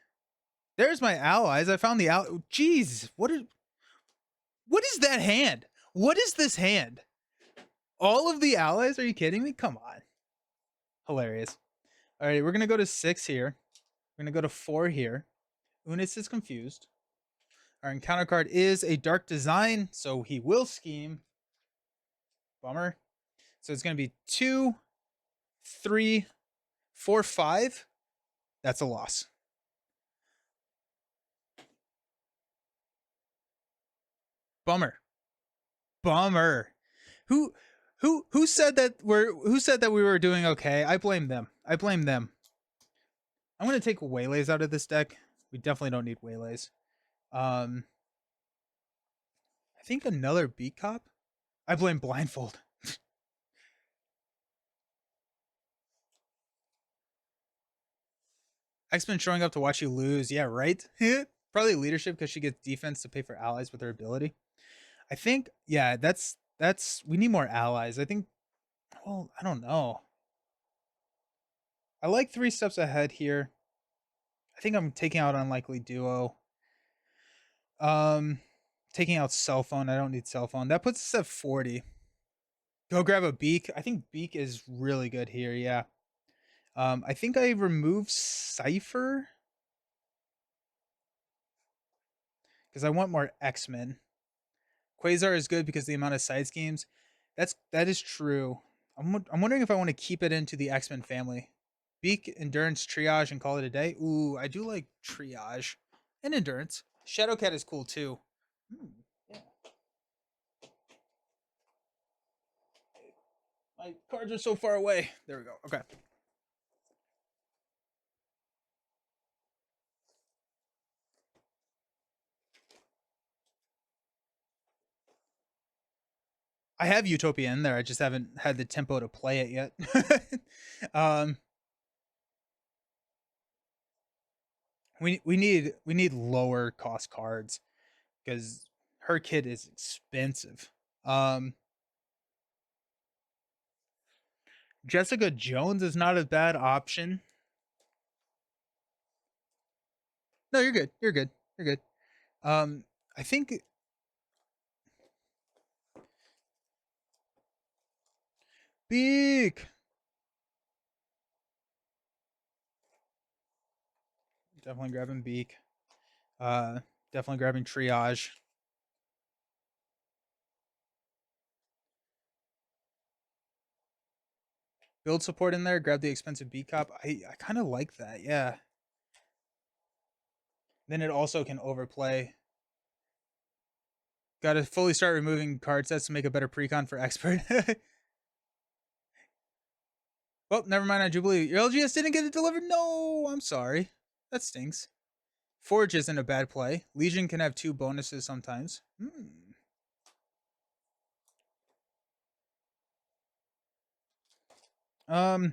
There's my allies. I found the Jeez. What is that hand? What is this hand? All of the allies? Are you kidding me? Come on. Hilarious. All right, we're going to go to 6 here. We're going to go to 4 here. Unus is confused. Our encounter card is a dark design, so he will scheme. Bummer. So it's going to be 2, 3, 4, 5. That's a loss. Bummer. Who said that we were doing okay? I blame them. I'm going to take Waylays out of this deck. We definitely don't need waylays. I think another beat cop. I blame blindfold. X-Men showing up to watch you lose. Yeah, right. Probably leadership because she gets defense to pay for allies with her ability. I think, yeah, that's we need more allies. I think. Well, I don't know. I like 3 steps ahead here. I think I'm taking out unlikely duo. Um, taking out cell phone. I don't need cell phone. That puts us at 40. Go grab a beak. I think beak is really good here. Yeah. I think I remove Cipher because I want more X-Men. Quasar is good because the amount of side schemes. That is true. I'm wondering if I want to keep it into the X-Men family. Beak, endurance, triage, and call it a day. Ooh, I do like triage and endurance. Shadowcat is cool too. Yeah. My cards are so far away. There we go. Okay. I have Utopia in there. I just haven't had the tempo to play it yet. um, we need lower cost cards because her kit is expensive. Um, Jessica Jones is not a bad option. No, you're good. You're good. You're good. I think Beak. Definitely grabbing Beak. Uh, definitely grabbing Triage. Build support in there. Grab the expensive Beak cop. I kind of like that. Yeah. Then it also can overplay. Got to fully start removing card sets to make a better precon for expert. Well, never mind on Jubilee. Your LGS didn't get it delivered. No, I'm sorry. That stinks. Forge isn't a bad play. Legion can have 2 bonuses sometimes. I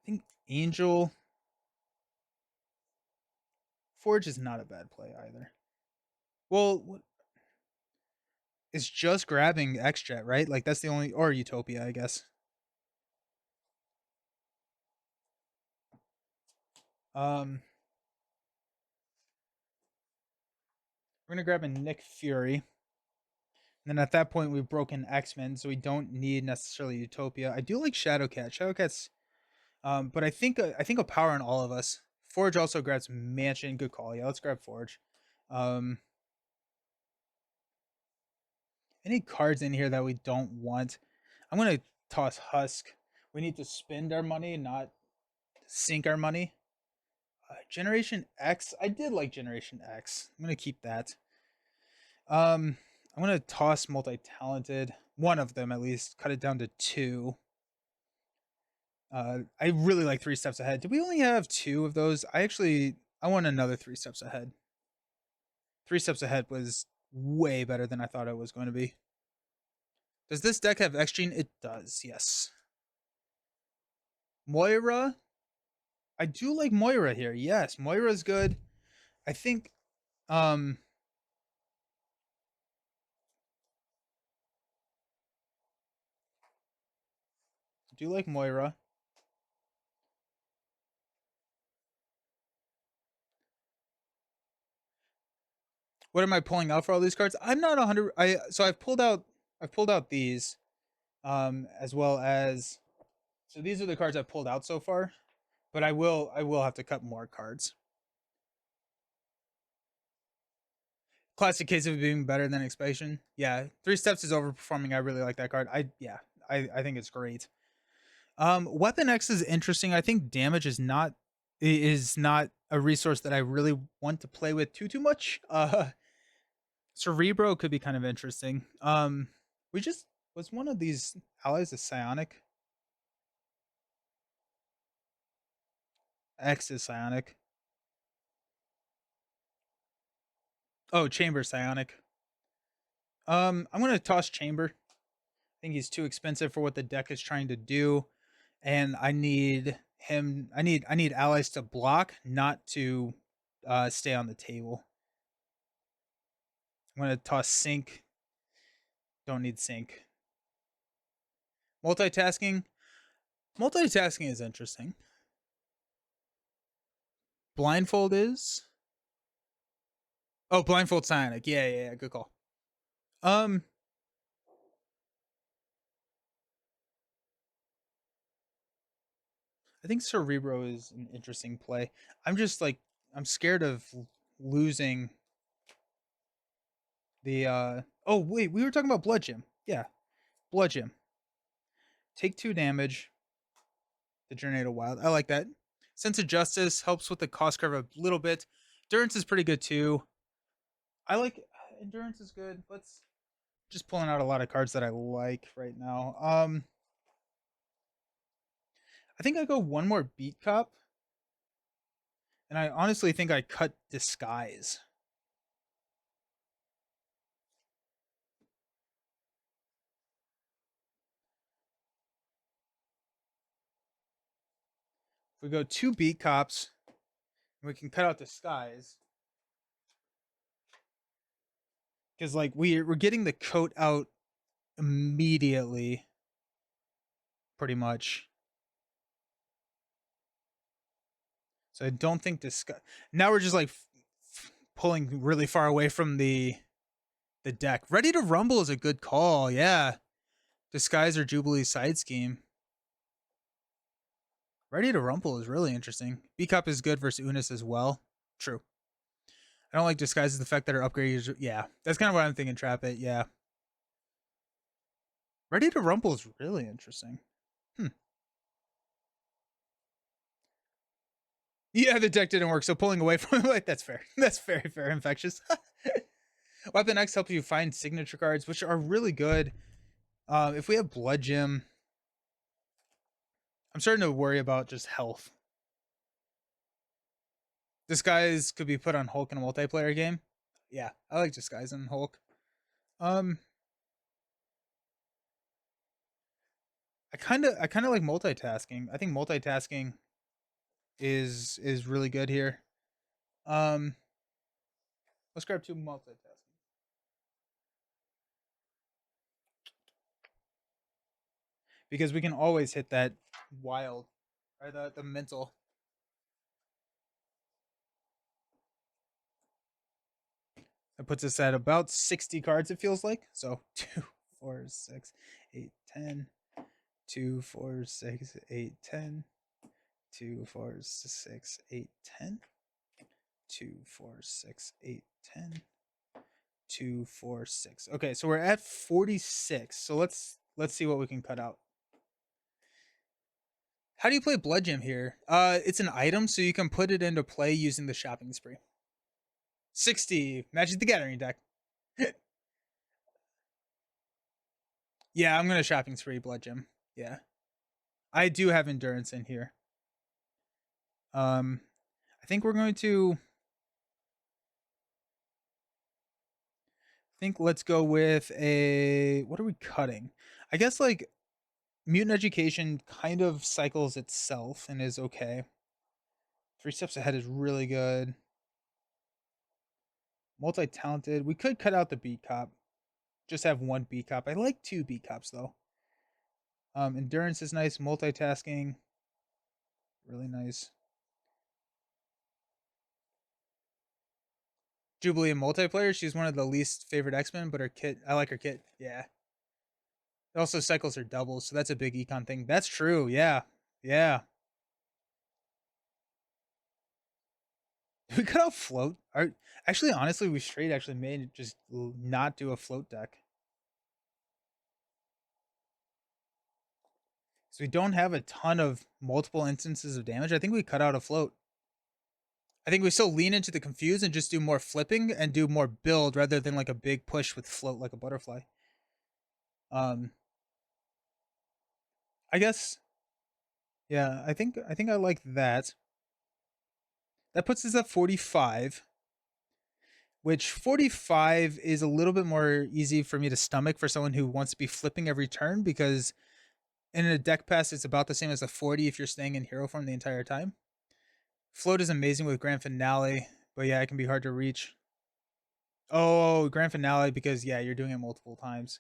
think Angel. Forge is not a bad play either. Well, it's just grabbing Xjet, right? Like that's the only, or Utopia, I guess. Um, we're gonna grab a Nick Fury. And then at that point, we've broken X-Men, so we don't need necessarily Utopia. I do like Shadowcat. Shadowcat's, but I think a power on all of us. Forge also grabs Mansion. Good call. Yeah, let's grab Forge. Um, any cards in here that we don't want? I'm gonna toss Husk. We need to spend our money, not sink our money. Generation X. I did like Generation X. I'm gonna keep that. I'm gonna toss multi-talented. One of them at least. Cut it down to 2. I really like 3 steps ahead. Did we only have 2 of those? I want another 3 steps ahead. 3 steps ahead was way better than I thought it was going to be. Does this deck have X Gene? It does, yes. Moira. I do like Moira here. Yes, Moira's good. I think do like Moira. What am I pulling out for all these cards? I'm not 100. I've pulled out these, as well as, so these are the cards I've pulled out so far. But I will have to cut more cards. Classic case of being better than Expansion. Yeah, 3 steps is overperforming. I really like that card. I think it's great. Weapon X is interesting. I think damage is not a resource that I really want to play with too much. Cerebro could be kind of interesting. We just was one of these allies a psionic. X is psionic. Oh, Chamber Psionic. I'm gonna toss Chamber. I think he's too expensive for what the deck is trying to do, and I need him. I need allies to block, not to stay on the table. I'm gonna toss Sync. Don't need Sync. Multitasking. Multitasking is interesting. Blindfold is. Oh, Blindfold Psionic. Yeah. Good call. Um, I think Cerebro is an interesting play. I'm just like I'm scared of losing the oh wait, we were talking about Blood Gym. Yeah, Blood Gym. Take 2 damage. The Tornado Wild. I like that. Sense of Justice helps with the cost curve a little bit. Endurance is pretty good too. I like Endurance is good. Let's just pulling out a lot of cards that I like right now. I think I go one more Beat Cop. And I honestly think I cut Disguise. If we go 2 Beat Cops, we can cut out Disguise. Because like we're getting the coat out immediately. Pretty much. So I don't think Disguise. Now we're just like pulling really far away from the deck. Ready to Rumble is a good call. Yeah. Disguise or Jubilee side scheme. Ready to Rumble is really interesting. B Cup is good versus Unus as well. True. I don't like Disguise is the fact that her upgrade is. Yeah. That's kind of what I'm thinking. Trap it. Yeah. Ready to Rumble is really interesting. Yeah, the deck didn't work, so pulling away from it, that's fair. That's very fair, Infectious. Weapon X helps you find signature cards, which are really good. If we have Blood Gym, I'm starting to worry about just health. Disguise could be put on Hulk in a multiplayer game. Yeah, I like Disguise and Hulk. I kind of like multitasking. I think multitasking is really good here. Let's grab 2 multitasking. Because we can always hit that wild or the mental. That puts us at about 60 cards, it feels like. So 2, 4, 6, 8, 10. 2, 4, 6, 8, 10. 2, 4, 6, 8, 10. 2, 4, 6, 8, 10. 2, 4, 6. Okay, so we're at 46. So let's see what we can cut out. How do you play Blood Gym here? It's an item, so you can put it into play using the shopping spree. 60, Magic the Gathering deck. Yeah, I'm gonna shopping spree Blood Gym. Yeah. I do have Endurance in here. I think we're going to let's go with a what are we cutting? I guess like Mutant Education kind of cycles itself and is okay. 3 Steps Ahead is really good. Multi-talented. We could cut out the Beat Cop. Just have 1 Beat Cop. I like 2 Beat Cops though. Endurance is nice. Multitasking. Really nice. Jubilee in multiplayer. She's one of the least favorite X-Men, but her kit, I like her kit. Yeah. It also cycles her doubles, so that's a big econ thing. That's true. Yeah. Yeah. We cut out float. Actually, honestly, we straight actually made just not do a float deck. So we don't have a ton of multiple instances of damage. I think we cut out a float. I think we still lean into the confuse and just do more flipping and do more build rather than like a big push with float like a butterfly. I guess. Yeah, I think I like that. That puts us at 45. which 45 is a little bit more easy for me to stomach for someone who wants to be flipping every turn, because in a deck pass, it's about the same as a 40 if you're staying in hero form the entire time. Float is amazing with Grand Finale, but yeah, it can be hard to reach. Oh, Grand Finale, because yeah, you're doing it multiple times.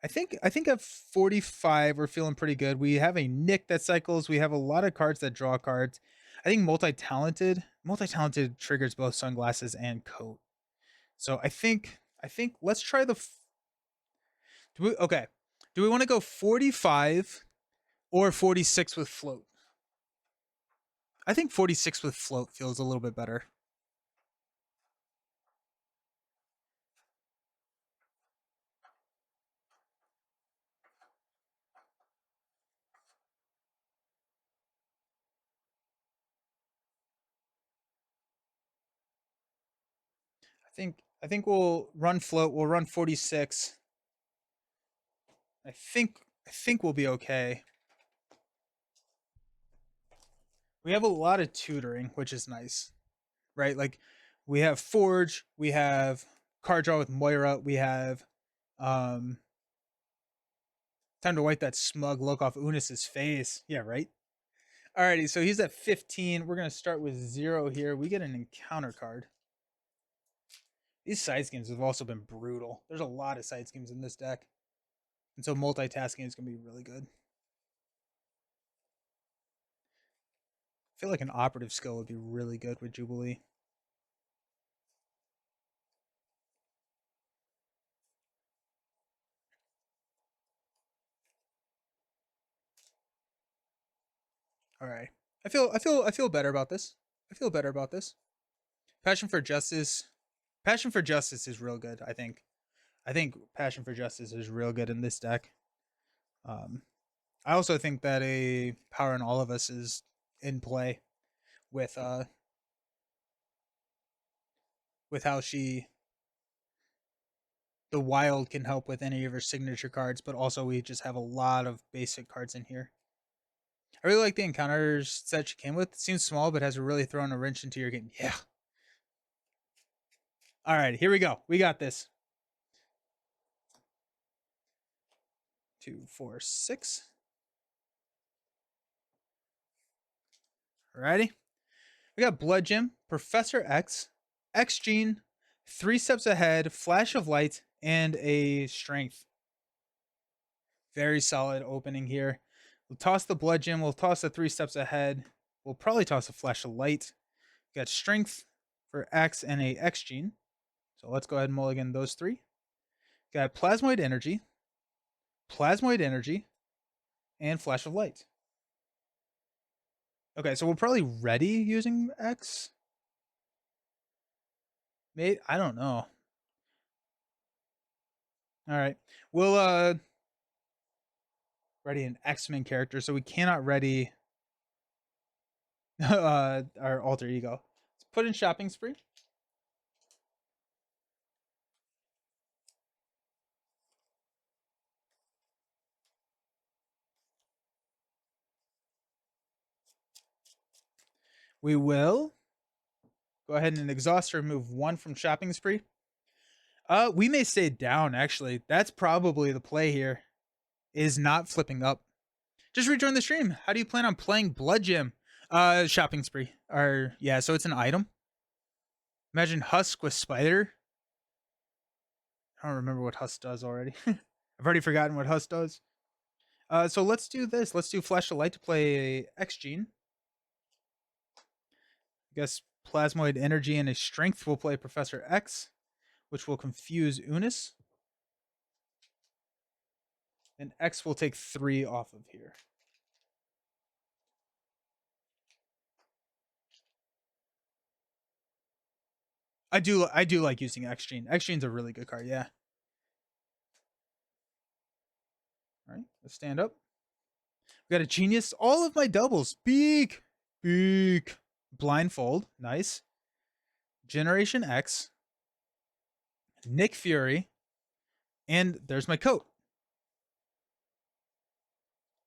I think at 45 we're feeling pretty good. We have a Nick that cycles. We have a lot of cards that draw cards. I think multi-talented triggers both sunglasses and coat. So I think let's try the. Okay? Do we want to go 45 or 46 with float? I think 46 with float feels a little bit better. I think we'll run float. We'll run 46. I think we'll be okay. We have a lot of tutoring, which is nice, right? Like we have Forge, we have card draw with Moira, we have time to wipe that smug look off Unus's face. Yeah, right. Alrighty, so he's at 15. We're gonna start with 0 here. We get an encounter card. These side schemes have also been brutal. There's a lot of side schemes in this deck. And so multitasking is going to be really good. I feel like an operative skill would be really good with Jubilee. All right. I feel better about this. I feel better about this. Passion for Justice. Passion for Justice is real good, I think. I think Passion for Justice is real good in this deck. I also think that a Power in All of Us is in play with how the wild can help with any of her signature cards, but also we just have a lot of basic cards in here. I really like the encounters set she came with. It seems small, but has really thrown a wrench into your game. Yeah. All right, here we go. We got this. 2, 4, 6. Alrighty. We got Blood Gym, Professor X, X Gene, 3 steps ahead, Flash of Light, and a Strength. Very solid opening here. We'll toss the Blood Gym. We'll toss the 3 steps ahead. We'll probably toss a Flash of Light. We got Strength for X and a X Gene. So let's go ahead and mulligan those 3. Got Plasmoid Energy, and Flash of Light. Okay, so we're probably ready using X. Maybe, I don't know. All right, we'll ready an X-Men character, so we cannot ready our alter ego. Let's put in Shopping Spree. We will go ahead and exhaust or remove 1 from Shopping Spree. We may stay down, actually. That's probably the play here, is not flipping up. Just rejoin the stream. How do you plan on playing Blood Gym? Shopping Spree. Or, yeah, so it's an item. Imagine Husk with Spider. I don't remember what Husk does already. I've already forgotten what Husk does. So let's do this. Let's do Flash of Light to play X Gene. I guess Plasmoid Energy and a Strength will play Professor X, which will confuse Unus. And X will take 3 off of here. I do like using X Gene. X Gene's a really good card, yeah. All right, let's stand up. We got a Genius. All of my doubles. Beak. Blindfold. Nice. Generation X. Nick Fury. And there's my coat.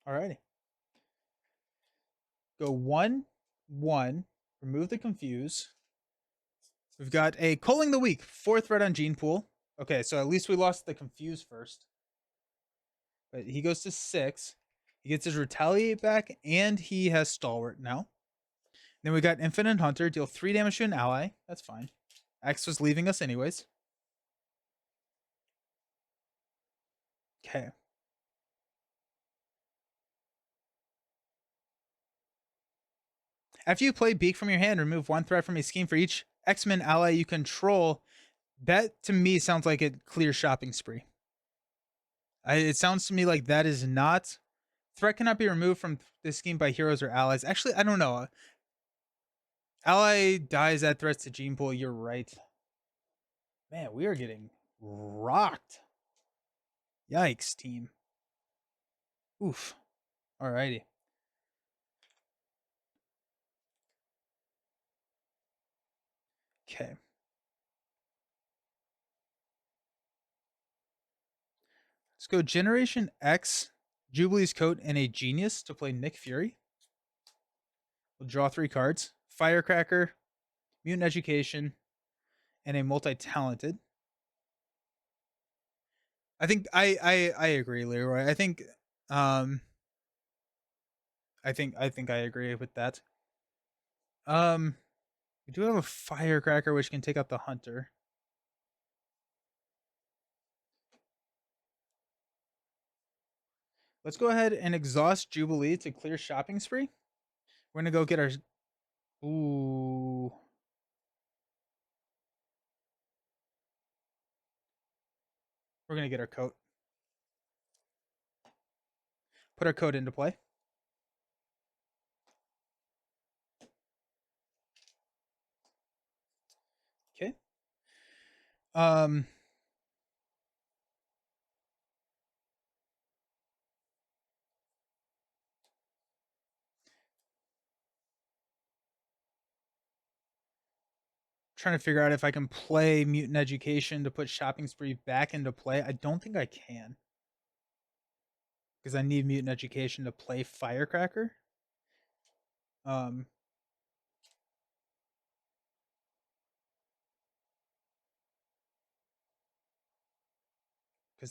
Alrighty. Go 1, 1. Remove the confuse. We've got a Culling the Weak. 4th red on Gene Pool. Okay, so at least we lost the confuse first. But he goes to 6. He gets his Retaliate back, and he has Stalwart now. Then we got Infinite Hunter. Deal 3 damage to an ally. That's fine. X was leaving us anyways. Okay. After you play Beak from your hand, remove 1 threat from a scheme for each X-Men ally you control. That, to me, sounds like a clear shopping spree. It sounds to me like that is not... Threat cannot be removed from this scheme by heroes or allies. Actually, I don't know. Ally dies at threats to Gene Pool. You're right. Man, we are getting rocked. Yikes, team. Oof. Alrighty. Okay. Let's go Generation X, Jubilee's Coat, and a Genius to play Nick Fury. We'll draw 3 cards. Firecracker, Mutant Education, and a Multi-Talented. I think I agree, Leroy. I think I agree with that. We do have a Firecracker which can take out the Hunter. Let's go ahead and exhaust Jubilee to clear shopping spree. We're gonna go get our... Ooh. We're gonna get our coat. Put our coat into play. Okay. Trying to figure out if I can play Mutant Education to put shopping spree back into play. I don't think I can, because I need Mutant Education to play Firecracker. Because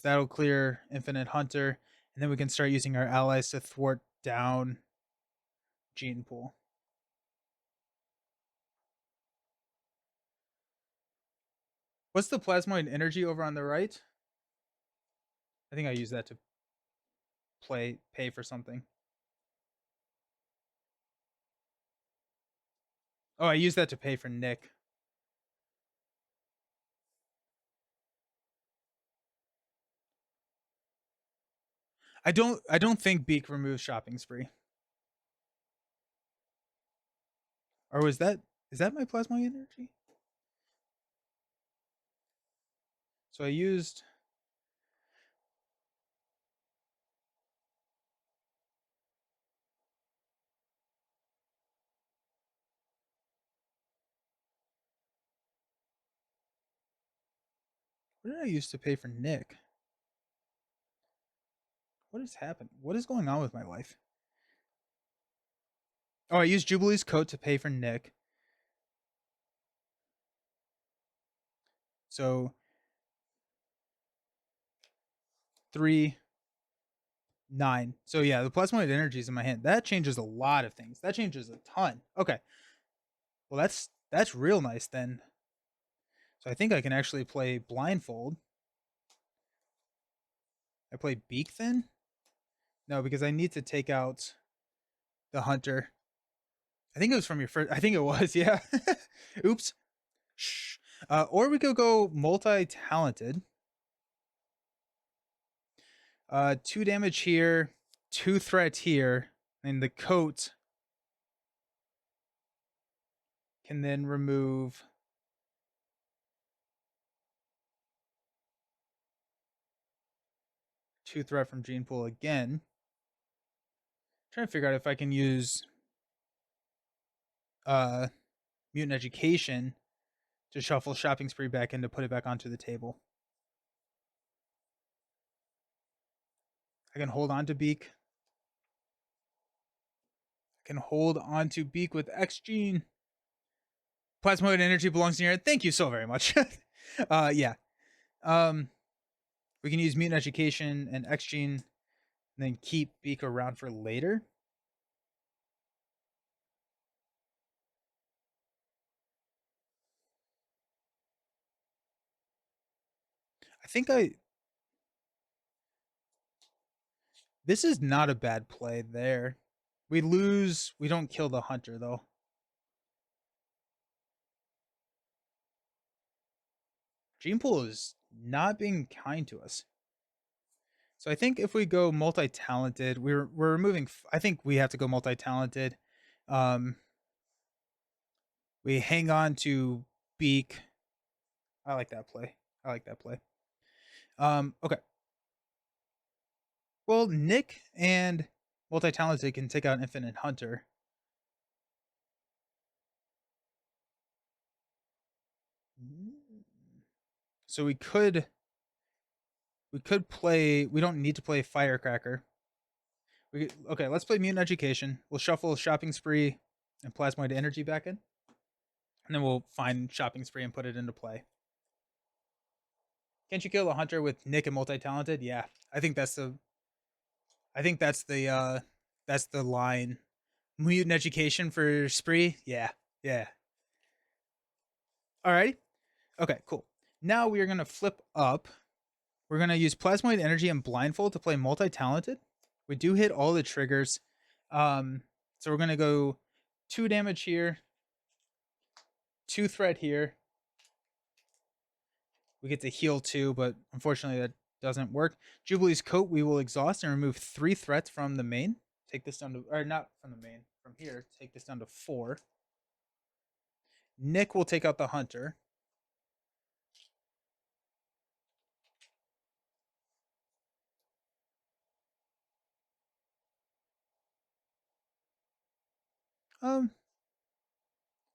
that'll clear Infinite Hunter, and then we can start using our allies to thwart down Gene Pool. What's the Plasmoid Energy over on the right? I think I use that to pay for something. Oh, I use that to pay for Nick. I don't think Beak removes shopping spree. Or is that my Plasmoid Energy? So I used... What did I use to pay for Nick? What has happened? What is going on with my life? Oh, I used Jubilee's Coat to pay for Nick. So 3, 9. So yeah, the Plasmoid Energy is in my hand. That changes a lot of things. That changes a ton. Okay. Well, that's real nice then. So I think I can actually play Blindfold. I play Beak then? No, because I need to take out the Hunter. I think it was from your first... I think it was, yeah. Oops. Shh. Or we could go Multi-Talented. 2 damage here, 2 threat here, and the coat can then remove two threat from Gene Pool again. I'm trying to figure out if I can use Mutant Education to shuffle shopping spree back in to put it back onto the table. I can hold on to Beak. can hold on to Beak with X Gene. Plasmoid energy belongs in your head. Thank you so very much. Yeah. We can use Mutant Education and X Gene, and then keep Beak around for later. I think this is not a bad play there. We lose. We don't kill the hunter though. Gene Pool is not being kind to us. So I think if we go multi-talented, we're removing. I think we have to go multi-talented. We hang on to Beak. I like that play. Okay. Well, Nick and multi-talented can take out Infinite Hunter. So we could play. We don't need to play Firecracker. Okay, let's play Mutant Education. We'll shuffle Shopping Spree and Plasmoid Energy back in, and then we'll find Shopping Spree and put it into play. Can't you kill a hunter with Nick and multi-talented? Yeah, I think that's the. That's the line. Mutant Education for Spree. Yeah. Alrighty. Okay, cool. Now we are gonna flip up. We're gonna use Plasmoid Energy and Blindfold to play multi-talented. We do hit all the triggers. So we're gonna go 2 damage here, 2 threat here. We get to heal 2, but unfortunately that doesn't work. Jubilee's Coat, we will exhaust and remove 3 threats from the main. Take this down to, or not from the main, from here. Take this down to 4. Nick will take out the hunter.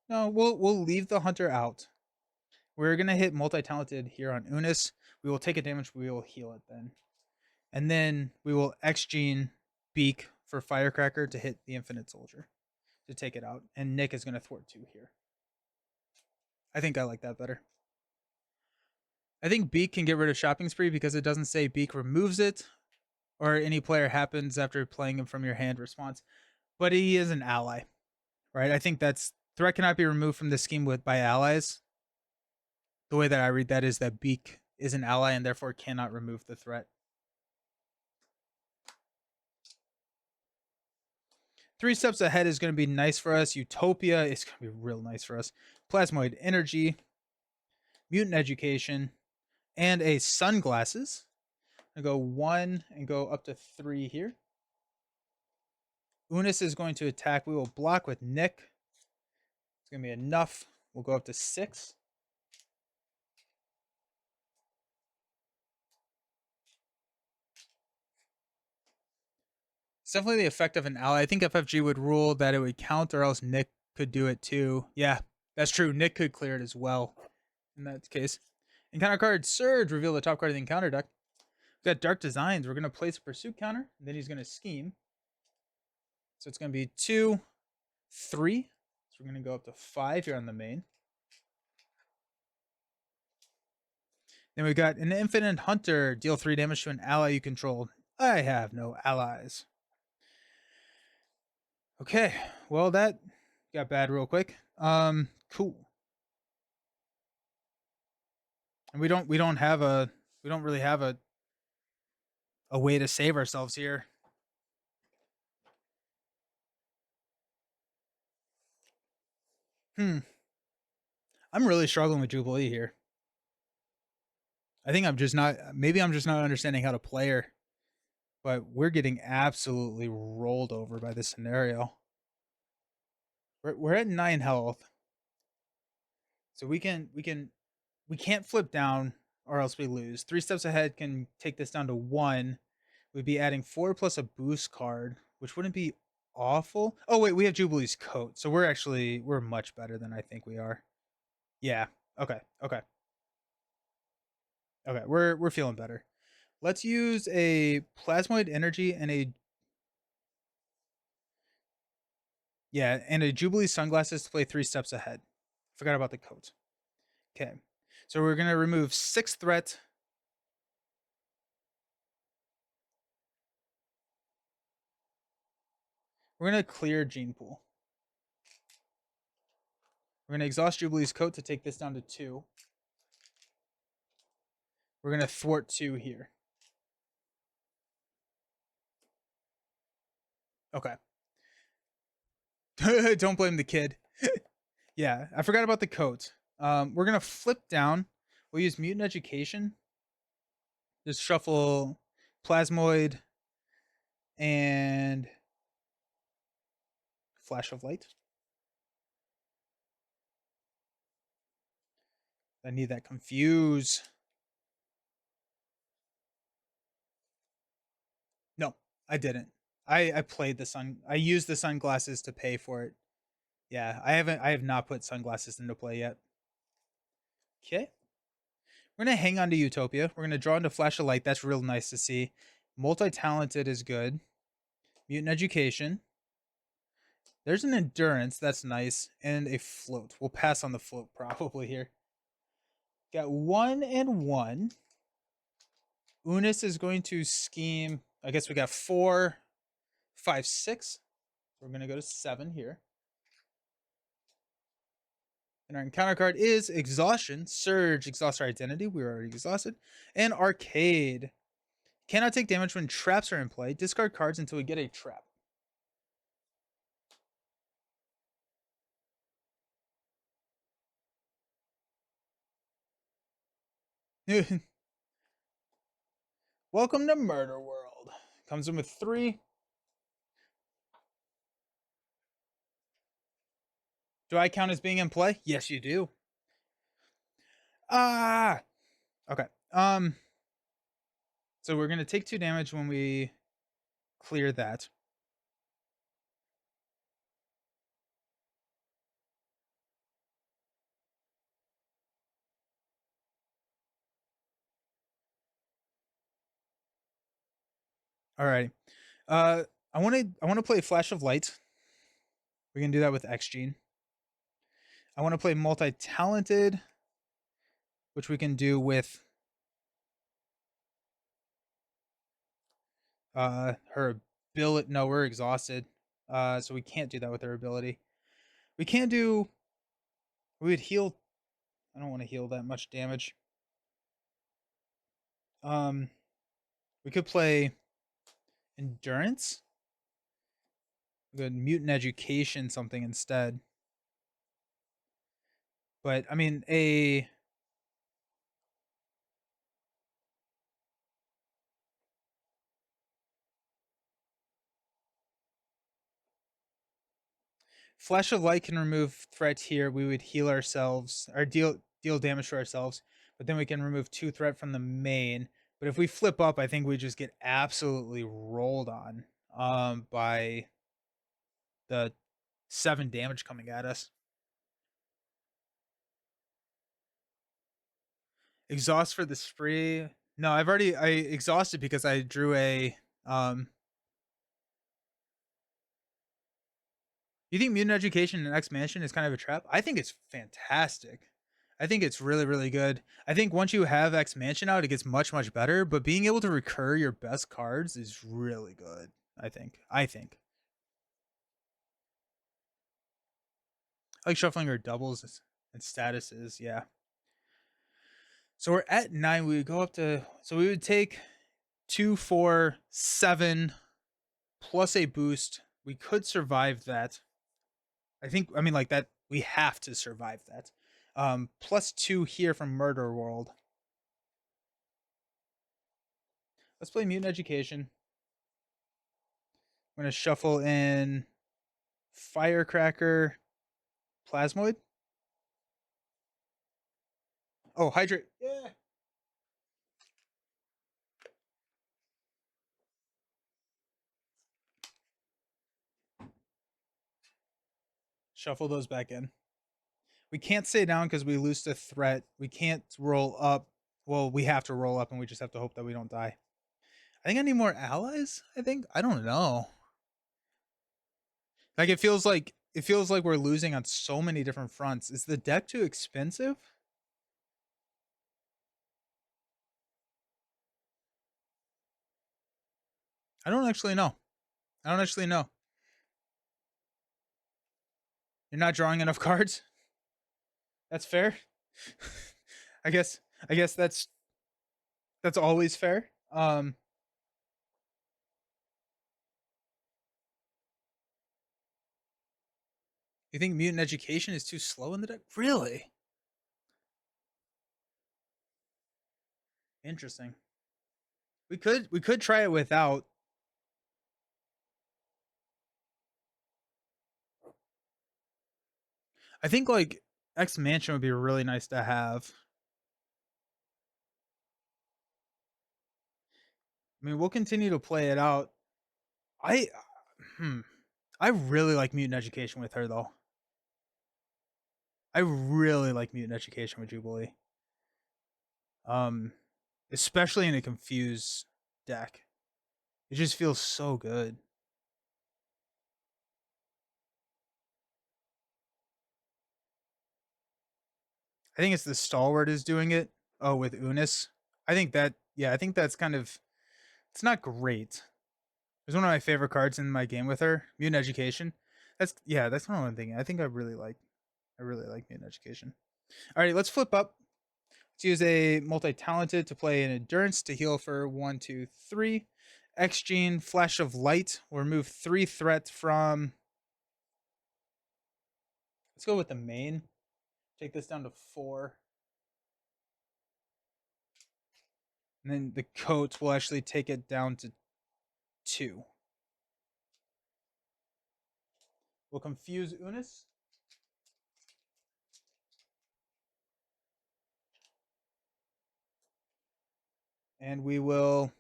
No, we'll leave the hunter out. We're gonna hit multi-talented here on Unus. We will take a damage, we will heal it then. And then we will X-Gene Beak for Firecracker to hit the Infinite Soldier to take it out. And Nick is gonna thwart 2 here. I think I like that better. I think Beak can get rid of Shopping Spree because it doesn't say Beak removes it or any player happens after playing him from your hand response. But he is an ally, right? I think that's threat cannot be removed from the scheme by allies. The way that I read that is that Beak is an ally and therefore cannot remove the threat. 3 steps ahead is going to be nice for us. Utopia is going to be real nice for us. Plasmoid Energy, Mutant Education, and a Sunglasses. I go 1 and go up to 3 here. Unus is going to attack. We will block with Nick. It's going to be enough. We'll go up to 6. It's definitely the effect of an ally. I think FFG would rule that it would count, or else Nick could do it too. Yeah, that's true. Nick could clear it as well in that case. Encounter card Surge. Reveal the top card of the encounter deck. We've got Dark Designs. We're going to place a Pursuit counter. And then he's going to scheme. So it's going to be 2, 3. So we're going to go up to 5 here on the main. Then we got an Infinite Hunter. Deal 3 damage to an ally you control. I have no allies. Okay, well that got bad real quick. Cool. And we don't really have a way to save ourselves here. I'm really struggling with Jubilee here. I think I'm just not understanding how to play her. But we're getting absolutely rolled over by this scenario. We're at 9 health. So we can't flip down or else we lose. 3 steps ahead can take this down to 1. We'd be adding 4 plus a boost card, which wouldn't be awful. Oh wait, we have Jubilee's Coat. So we're much better than I think we are. Yeah. Okay. We're feeling better. Let's use a Plasmoid Energy and a Yeah, and a Jubilee sunglasses to play 3 steps ahead. Forgot about the coat. Okay. So we're going to remove 6 threat. We're going to clear Gene Pool. We're going to exhaust Jubilee's coat to take this down to 2. We're going to thwart 2 here. Okay. Don't blame the kid. Yeah, I forgot about the coat. We're going to flip down. We'll use Mutant Education. Just shuffle Plasmoid and Flash of Light. I need that confuse. No, I didn't. I played the sun. I used the sunglasses to pay for it. Yeah, I have not put sunglasses into play yet. Okay. We're gonna hang on to Utopia. We're gonna draw into Flash of Light. That's real nice to see. Multi-talented is good. Mutant Education. There's an Endurance. That's nice. And a Float. We'll pass on the Float probably here. Got 1 and 1. Unus is going to scheme. I guess we got 4, 5, 6. We're going to go to 7 here. And our encounter card is Exhaustion. Surge, exhaust our identity. We were already exhausted. And Arcade. Cannot take damage when traps are in play. Discard cards until we get a trap. Welcome to Murder World. Comes in with 3. Do I count as being in play? Yes, you do. Ah. Okay. So we're gonna take 2 damage when we clear that. All right. I want to play Flash of Light. We can do that with X Gene. I want to play Multi-Talented, which we can do with her ability. No, we're exhausted. So we can't do that with her ability. We can do. We would heal. I don't want to heal that much damage. We could play Endurance. We could Mutant Education something instead. But I mean, a Flash of Light can remove threat here. We would heal ourselves or deal damage to ourselves, but then we can remove 2 threat from the main. But if we flip up, I think we just get absolutely rolled on by the 7 damage coming at us. Exhaust for the spree. No, I exhausted because I drew a You think Mutant Education and X Mansion is kind of a trap? I think it's fantastic. I think it's really, really good. I think once you have X Mansion out, it gets much, much better. But being able to recur your best cards is really good. I think. I like shuffling your doubles and statuses. Yeah. So we're at 9. We would go up to. So we would take 2, 4, 7 plus a boost. We could survive that. I mean, like that. We have to survive that. Plus 2 here from Murder World. Let's play Mutant Education. I'm going to shuffle in Firecracker, Plasmoid. Oh, Hydrate. Yeah. Shuffle those back in. We can't stay down because we lose the threat. We can't roll up. Well, we have to roll up and we just have to hope that we don't die. I think I need more allies. I don't know. Like it feels like it feels like we're losing on so many different fronts. Is the deck too expensive? I don't actually know. I don't actually know. You're not drawing enough cards? That's fair. I guess that's always fair. You think Mutant Education is too slow in the deck? Really? Interesting. We could try it without. I think like X Mansion would be really nice to have. I mean, we'll continue to play it out. I hmm, I really like Mutant Education with her though. I really like Mutant Education with Jubilee. Um, especially in a confused deck. It just feels so good. I think it's the Stalwart is doing it. Oh, with Unus. I think that I think that's kind of it's not great. It's one of my favorite cards in my game with her. Mutant Education. That's one I'm thinking. I think I really like Mutant Education. Alrighty, let's flip up. Let's use a multi-talented to play an endurance to heal for 1, 2, 3. X Gene, Flash of Light will remove 3 threat from. Let's go with the main. Take this down to 4. And then the coat will actually take it down to 2. We'll confuse Unus. And we will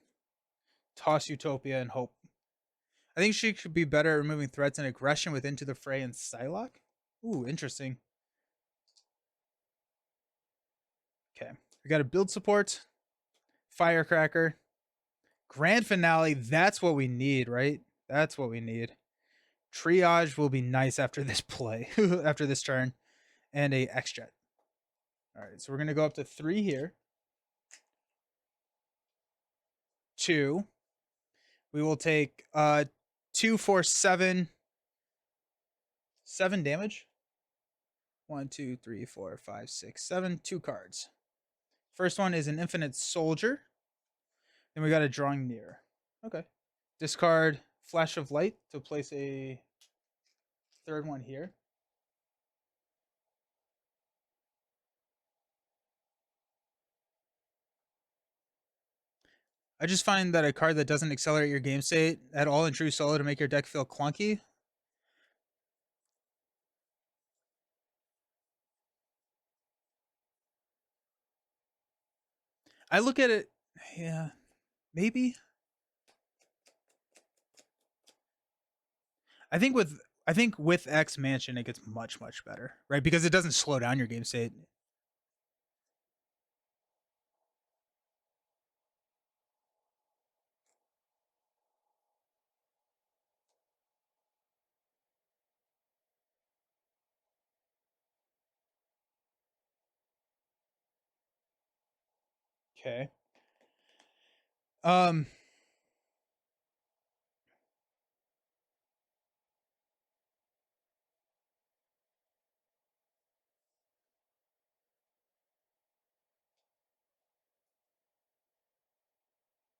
toss Utopia and hope. I think she should be better at removing threats and aggression with Into the Fray and Psylocke. Ooh, interesting. Okay. We got a build support, Firecracker, Grand Finale. That's what we need, right? That's what we need. Triage will be nice after this play, after this turn, and a X-Jet. All right, so we're going to go up to 3 here. 2. We will take 2, 4, 7. 7 damage. 1, 2, 3, 4, 5, 6, 7. 2 cards. First one is an Infinite Soldier. Then we got a Drawing Near. Okay. Discard Flash of Light to place a third one here. I just find that a card that doesn't accelerate your game state at all in True Solo to make your deck feel clunky. I look at it, yeah, maybe. I think with X Mansion it gets much better, right? Because it doesn't slow down your game state. Okay. Um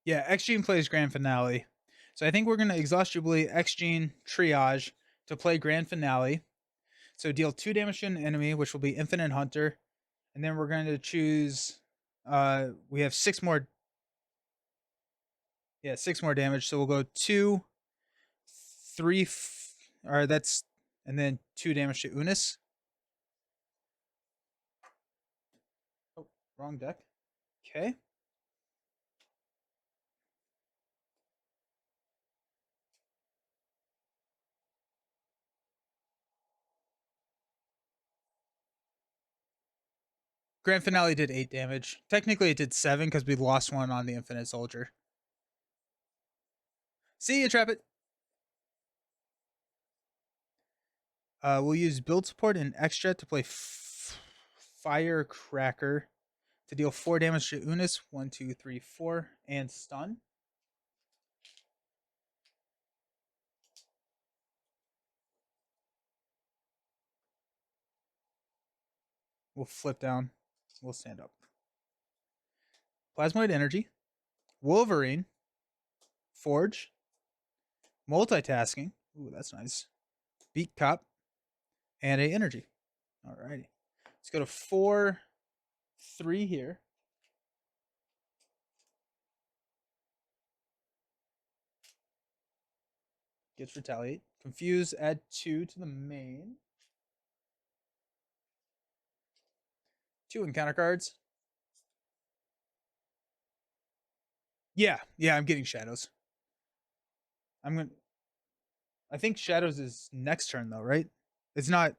Yeah, X Gene plays Grand Finale. So I think we're gonna exhaust Jubilee, X Gene, Triage to play Grand Finale. So deal 2 damage to an enemy, which will be Infinite Hunter. And then we're going to choose we have 6 more. Yeah, 6 more damage. So we'll go 2, 3 or that's and then 2 damage to Unus. Oh, wrong deck. Okay. Grand Finale did 8 damage. Technically, it did 7 because we lost one on the Infinite Soldier. See you, trap it. We'll use build support and extra to play Firecracker to deal 4 damage to Unus. 1, 2, 3, 4, and stun. We'll flip down. We'll stand up. Plasmoid Energy, Wolverine, Forge, Multitasking. Ooh, that's nice. Beat Cop, and a Energy. Alrighty. Let's go to 4, 3 here. Gets Retaliate. Confuse, add 2 to the main. 2 encounter cards. Yeah, I'm getting Shadows. I think Shadows is next turn though, right? It's not.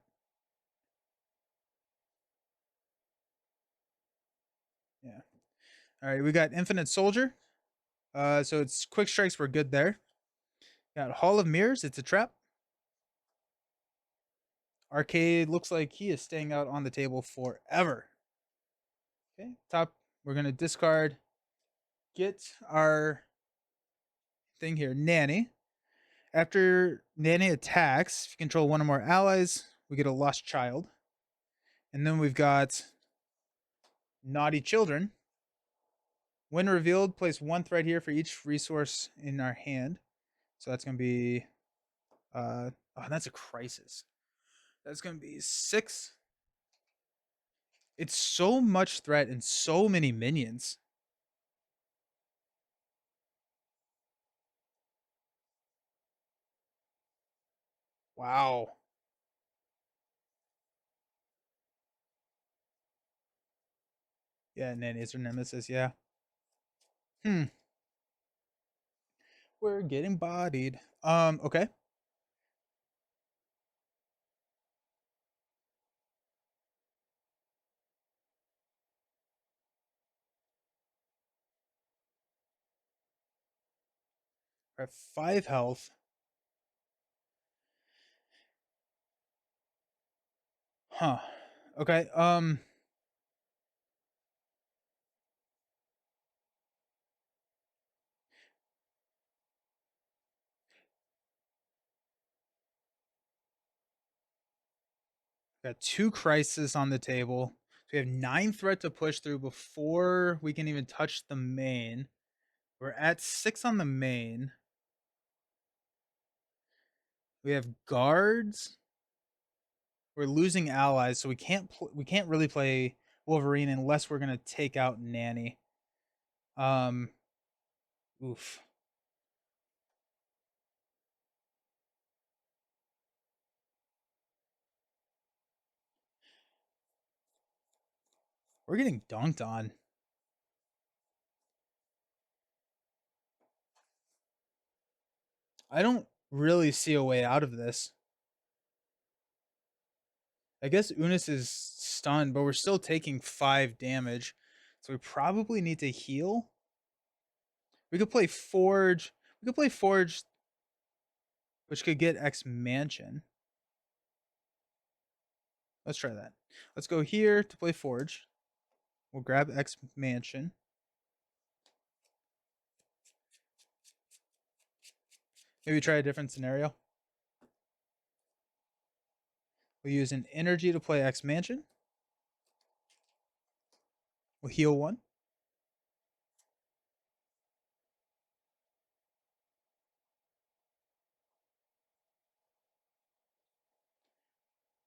Yeah. All right, we got Infinite Soldier. So it's quick strikes. We're good there. Got Hall of Mirrors. It's a trap. Arcade looks like he is staying out on the table forever. Okay, top. We're gonna discard. Get our thing here, Nanny. After Nanny attacks, if you control one or more allies, we get a lost child. And then we've got Naughty Children. When revealed, place 1 threat here for each resource in our hand. So that's going to be, oh, that's a crisis. That's going to be 6. It's so much threat and so many minions. Wow. Yeah, Nanny's or Nemesis, yeah. We're getting bodied. Okay. We're at 5 health. Huh. Okay. Got 2 crises on the table. So we have 9 threat to push through before we can even touch the main. We're at 6 on the main. We have guards. We're losing allies, so we can't really play Wolverine unless we're gonna take out Nanny. Oof. We're getting dunked on. I don't really see a way out of this. I guess Unus is stunned, but we're still taking 5 damage. So we probably need to heal. We could play Forge. We could play Forge, which could get X Mansion. Let's try that. Let's go here to play Forge. We'll grab X Mansion. Maybe try a different scenario. We'll use an energy to play X Mansion. We'll heal 1.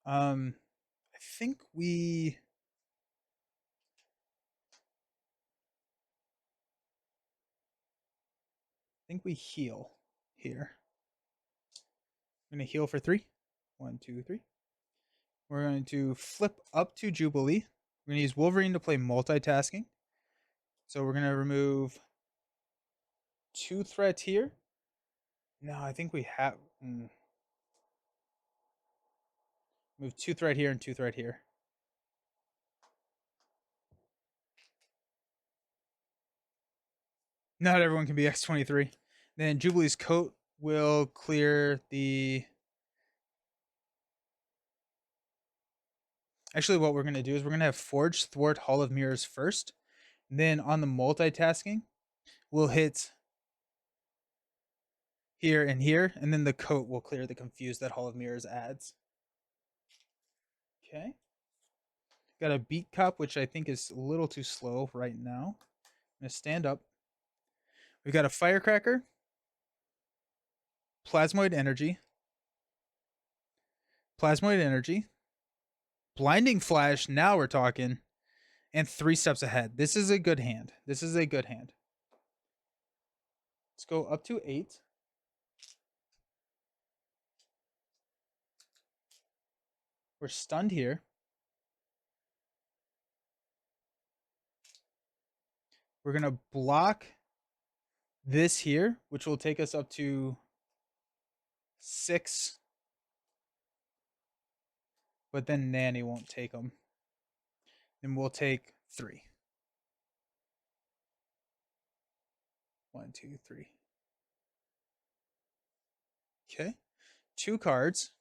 I think we heal here. I'm gonna heal for 3. 1, 2, 3. We're going to flip up to Jubilee. We're gonna use Wolverine to play multitasking. So we're gonna remove 2 threats here. No, I think we have move 2 threat here and 2 threat here. Not everyone can be X23. Then Jubilee's coat will clear the Actually, what we're going to do is we're going to have Forge, Thwart, Hall of Mirrors first. Then on the multitasking, we'll hit here and here, and then the coat will clear the confuse that Hall of Mirrors adds. Okay. Got a Beat Cup, which I think is a little too slow right now. I'm going to stand up. We've got a Firecracker, Plasmoid Energy, Blinding Flash, now we're talking, and 3 steps ahead. This is a good hand. Let's go up to 8. We're stunned here. We're going to block this here, which will take us up to 6. But then Nanny won't take them. Then we'll take 3. 1, 2, 3. Okay. 2 cards.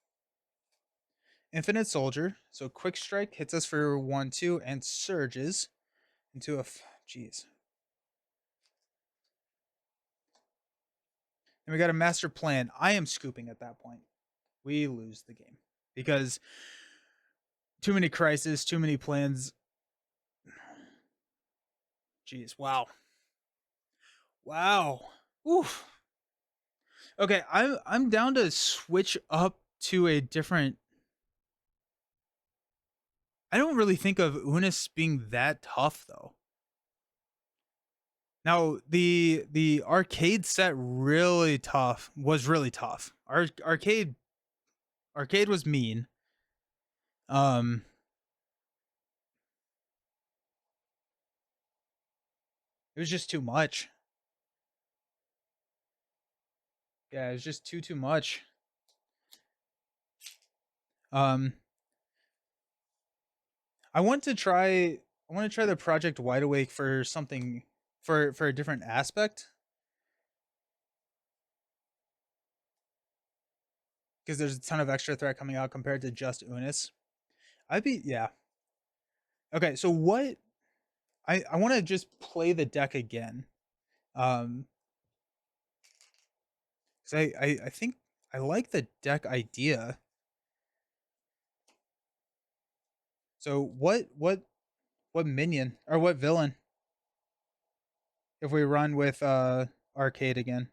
Infinite Soldier. So Quick Strike hits us for 1, 2, and surges into a... Jeez. And we got a Master Plan. I am scooping at that point. We lose the game. Because too many crises, too many plans. Jeez, wow. Wow. Oof. Okay, I'm down to switch up to a different... I don't really think of Unus being that tough, though. Now, the arcade set was really tough. Arcade was mean. It was just too much. Yeah, it was just too much. I want to try the Project Wide Awake for something for a different aspect. Because there's a ton of extra threat coming out compared to just Unus. Yeah. Okay, so what I want to just play the deck again. Because I think I like the deck idea. So what minion or what villain if we run with arcade again?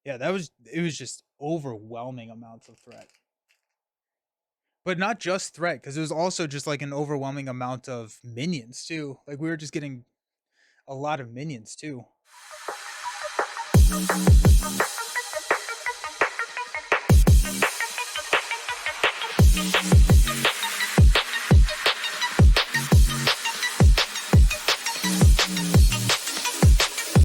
Yeah, it was just overwhelming amounts of threat. But not just threat, because it was also just like an overwhelming amount of minions too. Like we were just getting a lot of minions too.